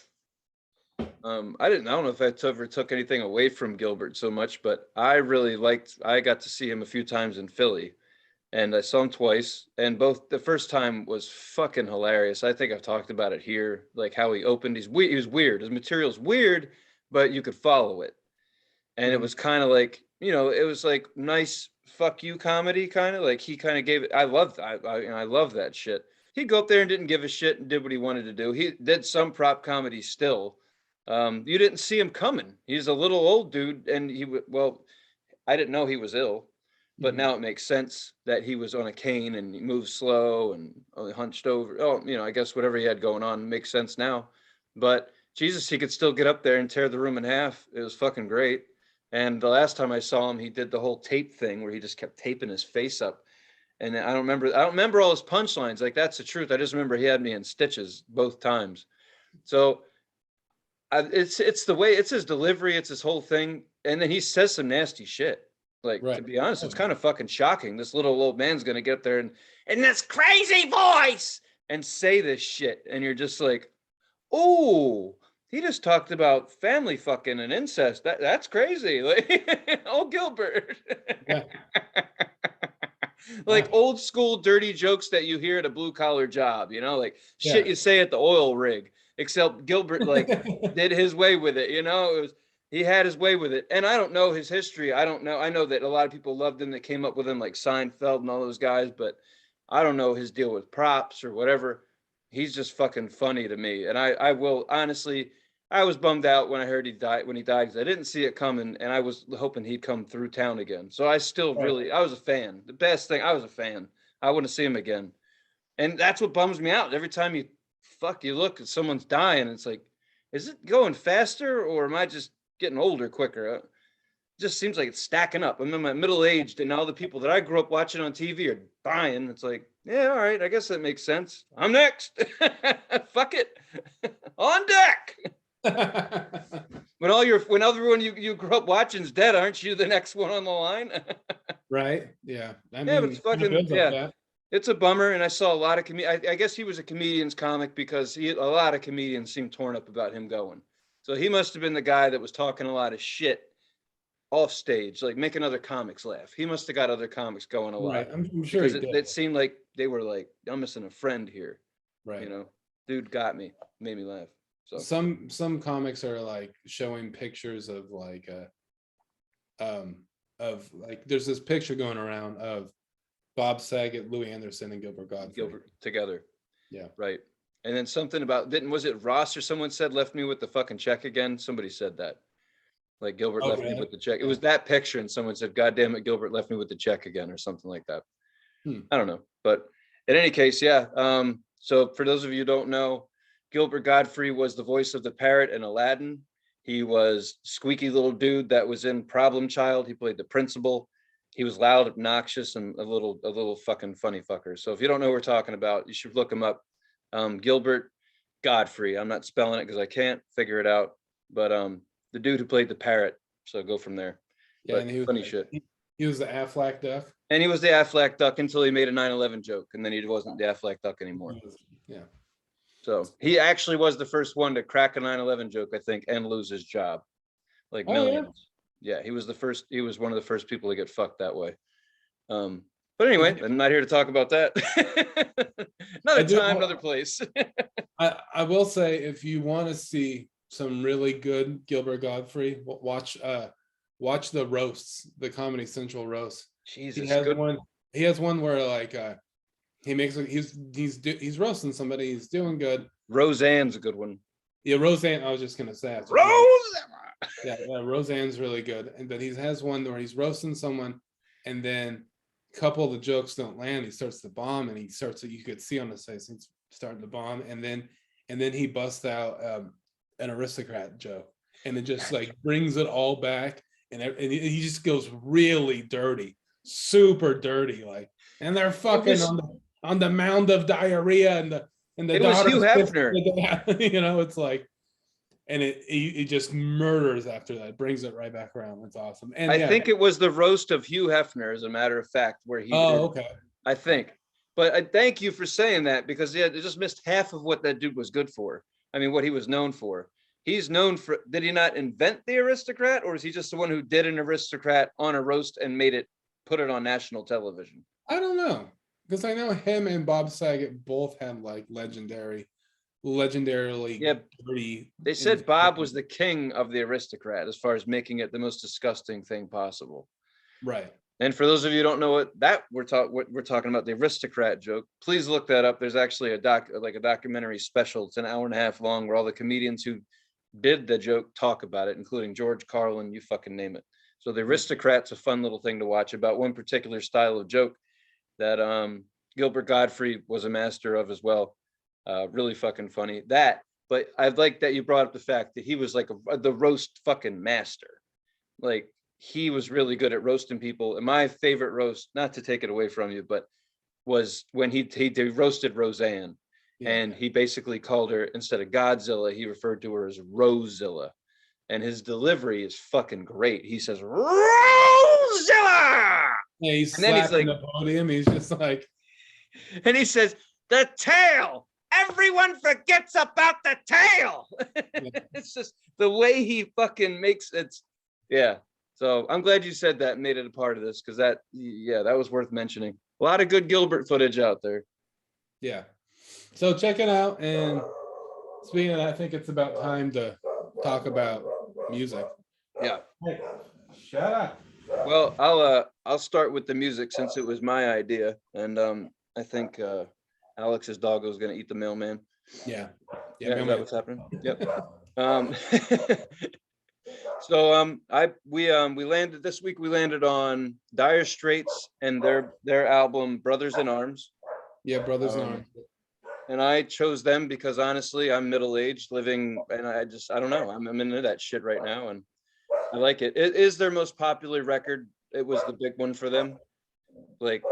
I don't know if I ever took anything away from Gilbert so much, but I got to see him a few times in Philly. And I saw him twice, and the first time was fucking hilarious. I think I've talked about it here, like how he opened. He was weird. His material's weird, but you could follow it. And it was kind of like, it was like nice fuck you comedy, kind of like he kind of gave it. I love that shit. He'd go up there and didn't give a shit and did what he wanted to do. He did some prop comedy still. You didn't see him coming. He's a little old dude, and I didn't know he was ill. But now it makes sense that he was on a cane and he moved slow and hunched over. Oh, I guess whatever he had going on makes sense now. But Jesus, he could still get up there and tear the room in half. It was fucking great. And the last time I saw him, he did the whole tape thing where he just kept taping his face up. And I don't remember all his punchlines. Like, that's the truth. I just remember he had me in stitches both times. So it's the way, it's his delivery, it's his whole thing. And then he says some nasty shit. Like, to be honest, it's kind of fucking shocking. This little old man's going to get up there and this crazy voice and say this shit. And you're just like, oh, he just talked about family fucking and incest. That's crazy. Like, oh, Gilbert. Yeah. Like old school dirty jokes that you hear at a blue collar job, like shit you say at the oil rig, except Gilbert like did his way with it. He had his way with it. And I don't know his history. I don't know. I know that a lot of people loved him that came up with him, like Seinfeld and all those guys, but I don't know his deal with props or whatever. He's just fucking funny to me. And I will honestly, I was bummed out when I heard he died, because I didn't see it coming, and I was hoping he'd come through town again. So I still I was a fan. The best thing, I was a fan. I want to see him again. And that's what bums me out. Every time you look at someone's dying, it's like, is it going faster or am I just getting older quicker? It just seems like it's stacking up. I'm in my middle aged and all the people that I grew up watching on TV are dying. It's like, yeah, all right, I guess that makes sense. I'm next. Fuck it. On deck. When everyone you grew up watching is dead, aren't you the next one on the line? Right. Yeah. I Yeah, but mean, it's it fucking, builds like yeah. that. It's a bummer, and I saw a lot of I guess he was a comedian's comic because a lot of comedians seemed torn up about him going. So he must have been the guy that was talking a lot of shit off stage, like making other comics laugh. He must have got other comics going a lot. Right. I'm sure Because he did. it seemed like they were like, I'm missing a friend here. Right. You know, dude got me, made me laugh. So some comics are like showing pictures of like there's this picture going around of Bob Saget, Louis Anderson, and Gilbert Gottfried together. Yeah. Right. And then something about was it Ross or someone said left me with the fucking check again? Somebody said that. Like Gilbert left me with the check. It was that picture, and someone said, God damn it, Gilbert left me with the check again, or something like that. I don't know. But in any case, yeah. So for those of you who don't know, Gilbert Gottfried was the voice of the parrot in Aladdin. He was squeaky little dude that was in Problem Child. He played the principal. He was loud, obnoxious, and a little fucking funny fucker. So if you don't know what we're talking about, you should look him up. Gilbert Gottfried. I'm not spelling it because I can't figure it out. But the dude who played the parrot. So go from there. Yeah, but and he was funny shit. He was the Aflac duck. And he was the Aflac duck until he made a 9/11 joke, and then he wasn't the Aflac duck anymore. Yeah. So he actually was the first one to crack a 9/11 joke, I think, and lose his job. Like millions. Yeah, he was one of the first people to get fucked that way. But anyway, I'm not here to talk about that. Another time, another place. I will say, if you want to see some really good Gilbert Gottfried, watch the roasts, the Comedy Central roast. Jesus, he has one where like he's roasting somebody, he's doing good. Roseanne's a good one. Yeah, Roseanne, I was just gonna say Yeah, Roseanne's really good. And then he has one where he's roasting someone, and then a couple of the jokes don't land. He starts to bomb, and you could see on his face he's starting to bomb, and then he busts out an aristocrat joke, and it just like brings it all back, and he just goes really dirty, super dirty, like, and they're fucking on the mound of diarrhea, and the it was Hugh Hefner. You know, it's like. And it just murders after that, brings it right back around. It's awesome. And I think it was the roast of Hugh Hefner, as a matter of fact, where he. Okay. I think, but I thank you for saying that, because they just missed half of what that dude was good for. I mean, what he was known for. He's known for. Did he not invent the aristocrat, or is he just the one who did an aristocrat on a roast and put it on national television? I don't know, because I know him and Bob Saget both had like legendarily dirty. They said Bob was the king of the aristocrat as far as making it the most disgusting thing possible. Right. And for those of you who don't know what we're talking about, the aristocrat joke, please look that up. There's actually a documentary special. It's an hour and a half long, where all the comedians who did the joke talk about it, including George Carlin, you fucking name it. So the aristocrat's a fun little thing to watch about one particular style of joke that Gilbert Gottfried was a master of as well. Really fucking funny. But I like that you brought up the fact that he was like the roast fucking master. Like, he was really good at roasting people. And my favorite roast, not to take it away from you, but was when he roasted Roseanne. Yeah. And he basically called her, instead of Godzilla, he referred to her as Rosezilla. And his delivery is fucking great. He says, Rosezilla! Yeah, he's slapping the podium. He's just like, and he says, the tail! Everyone forgets about the tail. It's just the way he fucking makes it. Yeah. So I'm glad you said that and made it a part of this, because that was worth mentioning. A lot of good Gilbert footage out there. Yeah. So check it out. And speaking of that, I think it's about time to talk about music. Yeah. Hey, shut up. Well, I'll start with the music, since it was my idea, and I think Alex's doggo is going to eat the mailman. Yeah. Yeah, is that what's happening? Yep. So we landed this week. We landed on Dire Straits and their album Brothers in Arms. Yeah, Brothers in Arms. And I chose them because honestly, I'm middle-aged, living, and I don't know. I'm into that shit right now, and I like it. It is their most popular record. It was the big one for them. Like,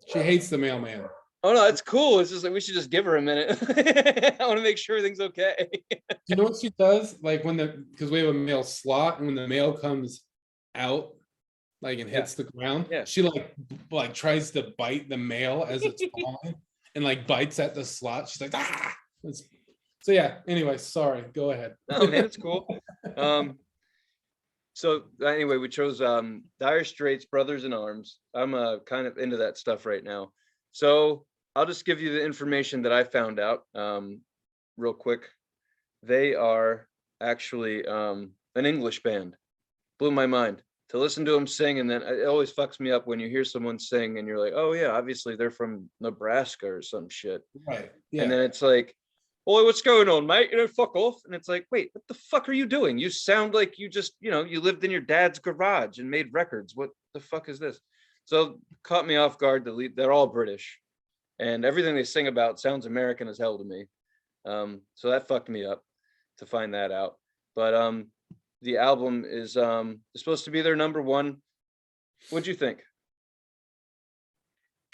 She hates the mailman. oh no, it's cool. It's just like we should just give her a minute. I want to make sure everything's okay. You know what she does? Like because we have a mail slot, and when the mail comes out, like and hits the ground, she like tries to bite the mail as it's falling, and like bites at the slot. She's like, ah. So yeah. Anyway, sorry. Go ahead. No, man, it's cool. So anyway, we chose Dire Straits, Brothers in Arms. I'm kind of into that stuff right now. So I'll just give you the information that I found out real quick. They are actually an English band. Blew my mind to listen to them sing, and then it always fucks me up when you hear someone sing and you're like, oh yeah, obviously they're from Nebraska or some shit. Right. Yeah. And then it's like, boy, what's going on, mate? You know, fuck off. And it's like, wait, what the fuck are you doing? You sound like you just, you lived in your dad's garage and made records. What the fuck is this? So caught me off guard. They're all British, and everything they sing about sounds American as hell to me. So that fucked me up to find that out. But the album is supposed to be their number one. What'd you think?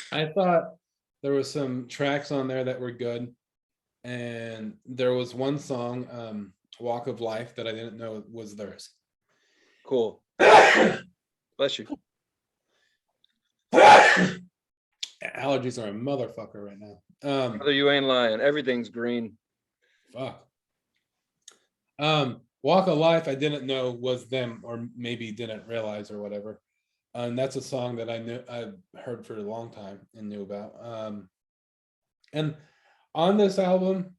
I thought there was some tracks on there that were good. And there was one song, Walk of Life, that I didn't know was theirs. Cool. Bless you. Allergies are a motherfucker right now. Brother, you ain't lying. Everything's green. Fuck. Walk of Life, I didn't know was them, or maybe didn't realize or whatever. And that's a song that I've heard for a long time and knew about. And on this album,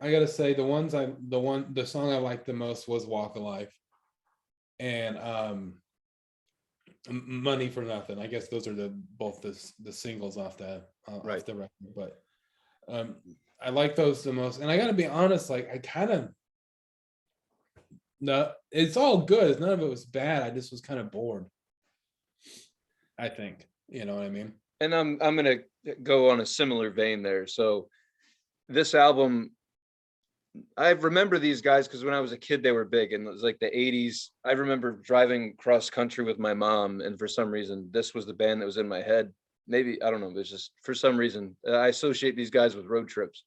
I gotta say the song I liked the most was Walk of Life, and Money for Nothing. I guess those are both the singles off the record, but I like those the most. And I gotta be honest, like I kind of it's all good. None of it was bad. I just was kind of bored. I think, you know what I mean. And I'm gonna go on a similar vein there. So this album, I remember these guys because when I was a kid, they were big, and it was like the 80s. I remember driving cross country with my mom, and for some reason, this was the band that was in my head. Maybe, I don't know, it's just for some reason, I associate these guys with road trips.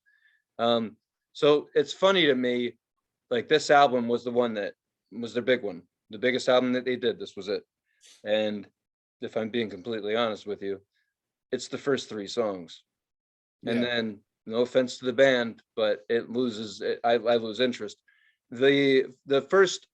So it's funny to me, like this album was the one that was their big one, the biggest album that they did. This was it. And if I'm being completely honest with you, it's the first 3 songs. And then, no offense to the band, but it loses, I lose interest. The first,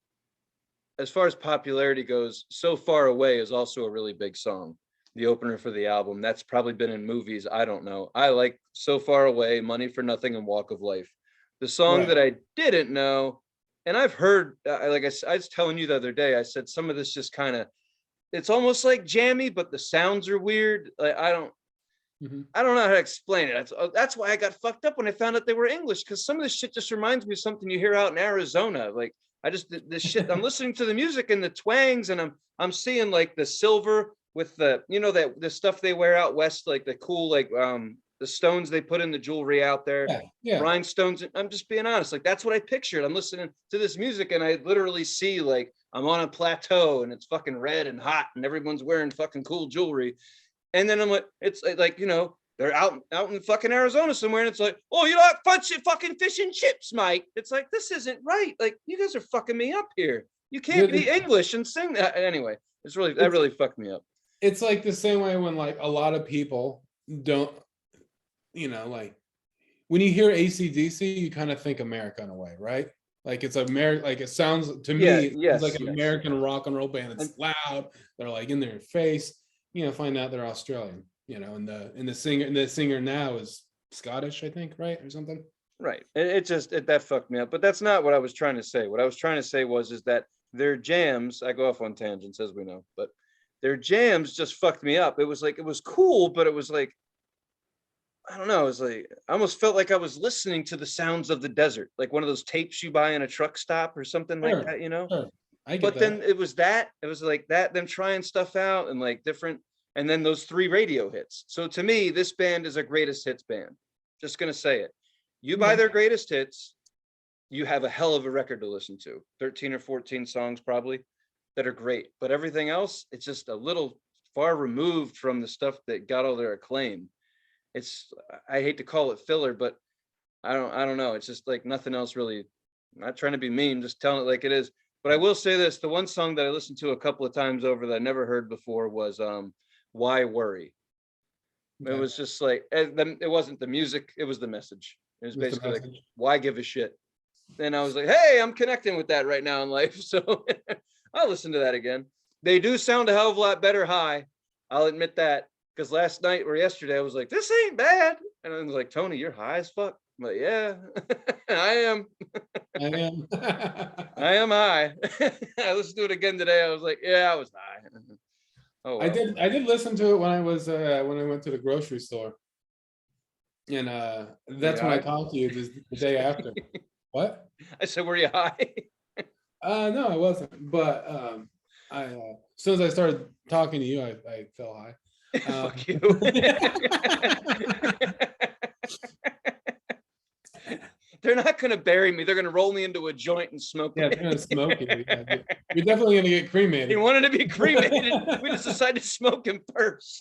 as far as popularity goes, So Far Away is also a really big song. The opener for the album, that's probably been in movies. I don't know. I like So Far Away, Money for Nothing, and Walk of Life. The song that I didn't know, and I've heard, like I was telling you the other day, I said some of this just kind of, it's almost like jammy, but the sounds are weird. Like I don't know how to explain it. That's why I got fucked up when I found out they were English, because some of this shit just reminds me of something you hear out in Arizona. Like this shit, I'm listening to the music and the twangs, and I'm seeing like the silver with the, that the stuff they wear out west, like the cool, like the stones they put in the jewelry out there, rhinestones. I'm just being honest, like that's what I pictured. I'm listening to this music and I literally see like I'm on a plateau and it's fucking red and hot and everyone's wearing fucking cool jewelry. And then I'm like, it's like, they're out in fucking Arizona somewhere, and it's like, oh, you like fucking fish and chips, mate. It's like, this isn't right. Like, you guys are fucking me up here. You can't be English and sing that. Anyway, that really fucked me up. It's like the same way when like a lot of people don't, like when you hear AC/DC, you kind of think America in a way, right? Like it's American, like it sounds to me it's like an American rock and roll band. It's loud. They're like in their face. Find out they're Australian. And the singer now is Scottish, I think, right, or something. Right. That fucked me up. But that's not what I was trying to say. What I was trying to say is that their jams. I go off on tangents, as we know, but their jams just fucked me up. It was like, it was cool, but it was like, I don't know. It was like, I almost felt like I was listening to the sounds of the desert, like one of those tapes you buy in a truck stop or something like that, Sure. I get but that. then it was like that, them trying stuff out and like different. and then those 3 radio hits. So to me, this band is a greatest hits band. Just gonna say it. You buy their greatest hits, you have a hell of a record to listen to. 13 or 14 songs probably that are great, but everything else, it's just a little far removed from the stuff that got all their acclaim. It's, I hate to call it filler, but I don't know. It's just like nothing else really. I'm not trying to be mean, just telling it like it is. But I will say this, the one song that I listened to a couple of times over that I never heard before was Why Worry. It was just like, it wasn't the music, it was the message. It was basically like, why give a shit? And I was like, hey, I'm connecting with that right now in life. So I'll listen to that again. They do sound a hell of a lot better high. I'll admit that. Because last night or yesterday, I was like, this ain't bad. And I was like, Tony, you're high as fuck. I'm like, yeah, I am. I am. I am high. I listened to it again today. I was like, yeah, I was high. Oh, well. I did listen to it when I was when I went to the grocery store. And that's when I talked to you the day after. What? I said, were you high? No, I wasn't. But as soon as I started talking to you, I fell high. Fuck you. They're not going to bury me. They're going to roll me into a joint and smoke me. Yeah, they're going to smoke you. Yeah, you're definitely going to get cremated. He wanted to be cremated. We just decided to smoke him first.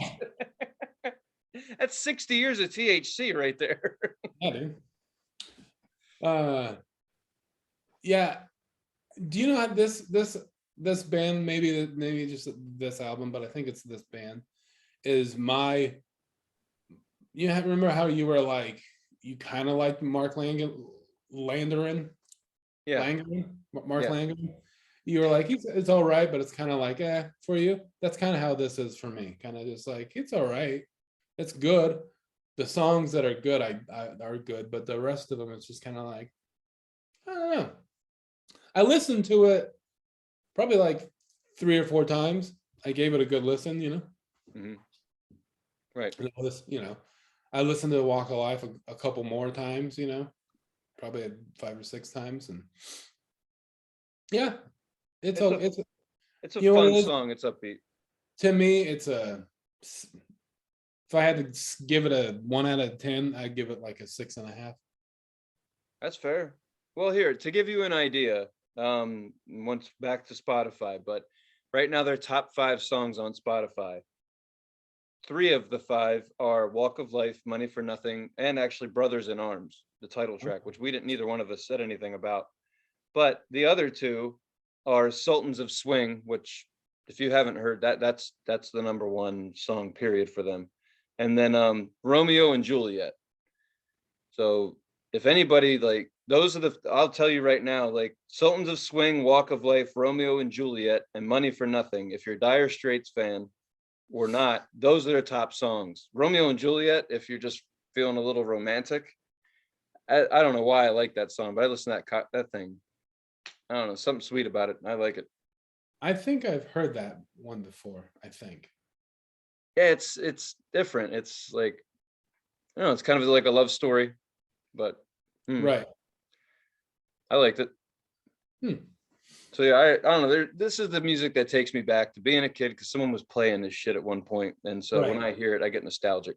That's 60 years of THC right there. Yeah, dude. Yeah. Do you know how this band, maybe just this album, but I think it's this band, is my, remember how you were like, you kind of like Mark Langerin? Yeah. Mark Langerin. You were like, it's all right, but it's kind of like, for you. That's kind of how this is for me. Kind of just like, it's all right. It's good. The songs that are good are good, but the rest of them, it's just kind of like, I don't know. I listened to it probably like 3 or 4 times. I gave it a good listen, Mm-hmm. Right. I listened to Walk of Life a couple more times, probably 5 or 6 times, and yeah, it's a fun song. It's upbeat. To me, if I had to give it a 1 out of 10, I'd give it like a 6.5. That's fair. Well, here, to give you an idea, once back to Spotify, but right now their top 5 songs on Spotify. 3 of the 5 are Walk of Life, Money for Nothing, and actually Brothers in Arms, the title track, which neither one of us said anything about. But the other 2 are Sultans of Swing, which if you haven't heard that's the number 1 song period for them. And then Romeo and Juliet. So if anybody, like, those are I'll tell you right now, like Sultans of Swing, Walk of Life, Romeo and Juliet, and Money for Nothing. If you're a Dire Straits fan or not, those are their top songs. Romeo and Juliet, if you're just feeling a little romantic. I don't know why I like that song, but I listen to that thing. I don't know, something sweet about it. I like it. I think I've heard that one before, I think. Yeah, it's different. It's like, I don't know, it's kind of like a love story, but right. I liked it. So yeah, I don't know. This is the music that takes me back to being a kid because someone was playing this shit at one point, and so when I hear it, I get nostalgic.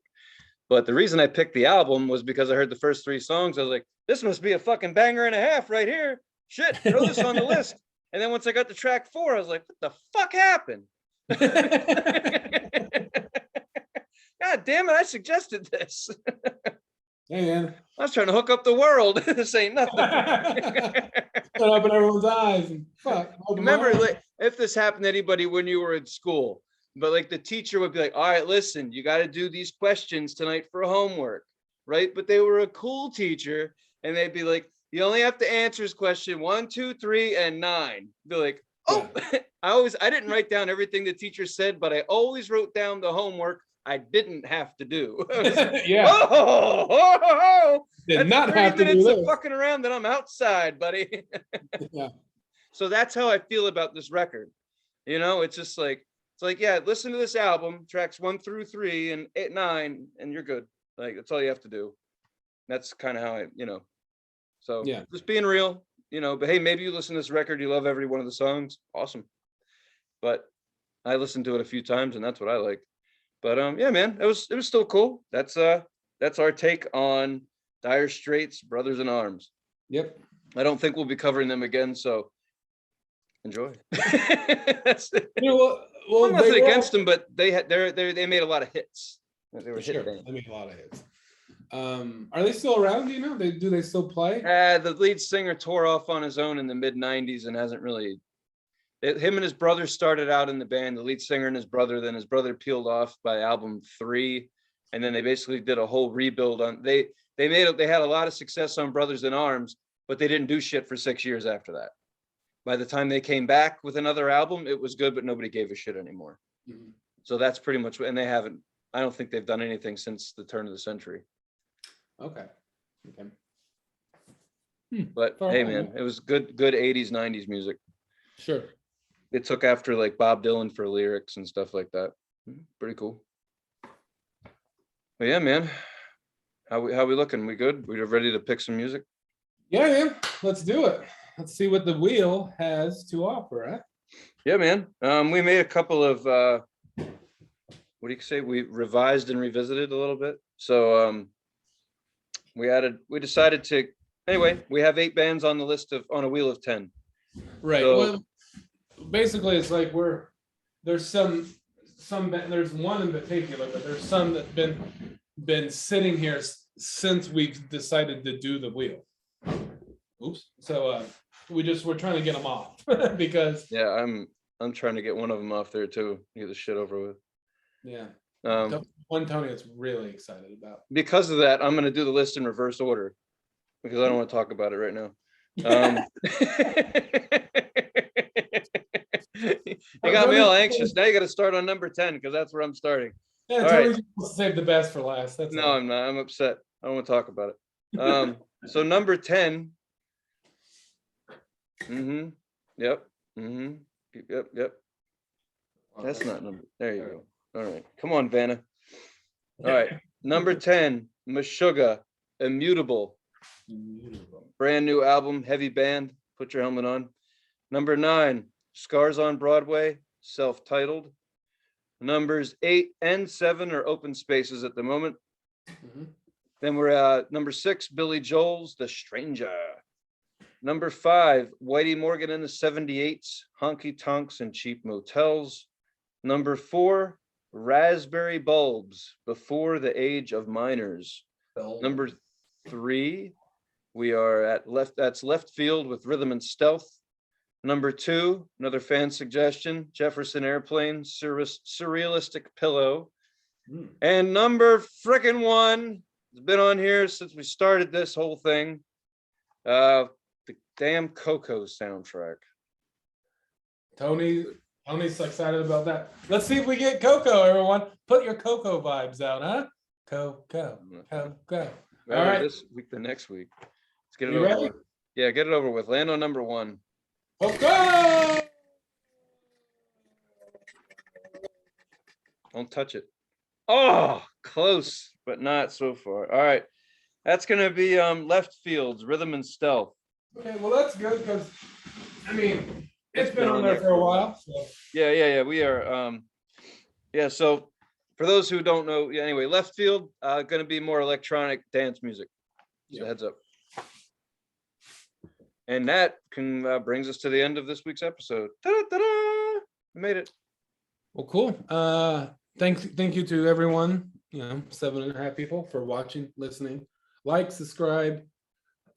But the reason I picked the album was because I heard the first 3 songs. I was like, this must be a fucking banger and a half right here. Shit, throw this on the list. And then once I got to track 4, I was like, what the fuck happened? God damn it, I suggested this. Hey, man. I was trying to hook up the world. This ain't nothing. Put up in everyone's eyes and fuck. Remember, like, if this happened to anybody when you were in school, but like the teacher would be like, all right, listen, you got to do these questions tonight for homework, right? But they were a cool teacher, and they'd be like, you only have to answer this question 1, 2, 3, and 9. Be like, oh, yeah. I didn't write down everything the teacher said, but I always wrote down the homework I didn't have to do. Yeah. Did not have to do this. Fucking around, then I'm outside, buddy. Yeah. So that's how I feel about this record. It's just like, yeah, listen to this album, tracks 1 through 3 and 8, 9, and you're good. Like, that's all you have to do. That's kind of how I, So yeah, just being real, but hey, maybe you listen to this record, you love every one of the songs. Awesome. But I listened to it a few times and that's what I like. But yeah, man, it was still cool. That's our take on Dire Straits, Brothers in Arms. Yep. I don't think we'll be covering them again, so enjoy. That's it. Well, nothing against them, but they made a lot of hits. They were hit bands. They made a lot of hits. Are they still around? Do you know? Do they still play? The lead singer tore off on his own in the mid '90s and hasn't really. Him and his brother started out in the band. The lead singer and his brother. Then his brother peeled off by album 3, and then they basically did a whole rebuild on. They had a lot of success on Brothers in Arms, but they didn't do shit for 6 years after that. By the time they came back with another album, it was good, but nobody gave a shit anymore. Mm-hmm. So that's pretty much, and they haven't. I don't think they've done anything since the turn of the century. Okay. But hey, man, it was good 80s, 90s music. Sure. It took after like Bob Dylan for lyrics and stuff like that. Pretty cool. But yeah, man, how we looking? We good? We ready to pick some music? Yeah, man. Let's do it. Let's see what the wheel has to offer, huh? Yeah, man. We made a couple of what do you say? We revised and revisited a little bit. So we decided to anyway, we have 8 bands on the list on a wheel of 10. Right. So, well, basically it's like there's there's one in particular, but there's some that been sitting here since we've decided to do the wheel. Oops. So we're trying to get them off because I'm trying to get one of them off there too. Get the shit over with. Yeah. One Tony is really excited about. Because of that, I'm going to do the list in reverse order because I don't want to talk about it right now. You got me all anxious. Now you got to start on number 10 because that's where I'm starting. Yeah, Tony's save the best for last. I'm not. I'm upset. I don't want to talk about it. So number 10. Mm-hmm. Yep. Mm-hmm. Yep. That's not number. There you go. All right. Come on, Vanna. All right. Number 10, Meshuggah Immutable. Brand new album, heavy band. Put your helmet on. Number 9, Scars on Broadway, self-titled. Numbers 8 and 7 are open spaces at the moment. Mm-hmm. Then we're at number 6, Billy Joel's The Stranger. Number 5, Whitey Morgan and the 78s, Honky Tonks and Cheap Motels. Number 4, Raspberry Bulbs, Before the Age of Minors. Number 3, we are at Left Field with Rhythm and Stealth. Number 2, another fan suggestion, Jefferson Airplane, Surrealistic Pillow. And number frickin' 1, has been on here since we started this whole thing. The damn Coco soundtrack. Tony's excited about that. Let's see if we get Coco, everyone. Put your Coco vibes out, huh? Coco. All right. This week, the next week. Let's get it over with. Yeah, get it over with. Land on number 1. Coco! Don't touch it. Oh, close, but not so far. All right. That's going to be Left Field's Rhythm and Stealth. Okay, well, that's good because, I mean, it's been on there for a while. So. Yeah. We are. So for those who don't know, anyway, Left Field going to be more electronic dance music. So heads up. And that brings us to the end of this week's episode. Ta-da-ta-da! We made it. Well, cool. Thank you to everyone. 7.5 people for watching, listening, like, subscribe.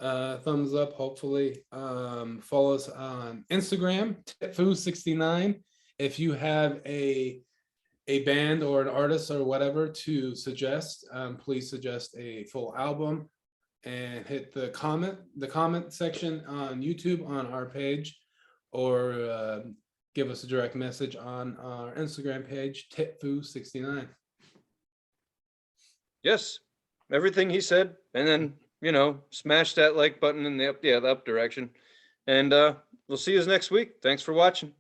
Thumbs up, hopefully. Follow us on Instagram, Titfoo69. If you have a band or an artist or whatever to suggest, please suggest a full album and hit the comment section on YouTube on our page, or give us a direct message on our Instagram page, Titfoo69. Yes, everything he said, and then smash that like button in the up direction. And we'll see you next week. Thanks for watching.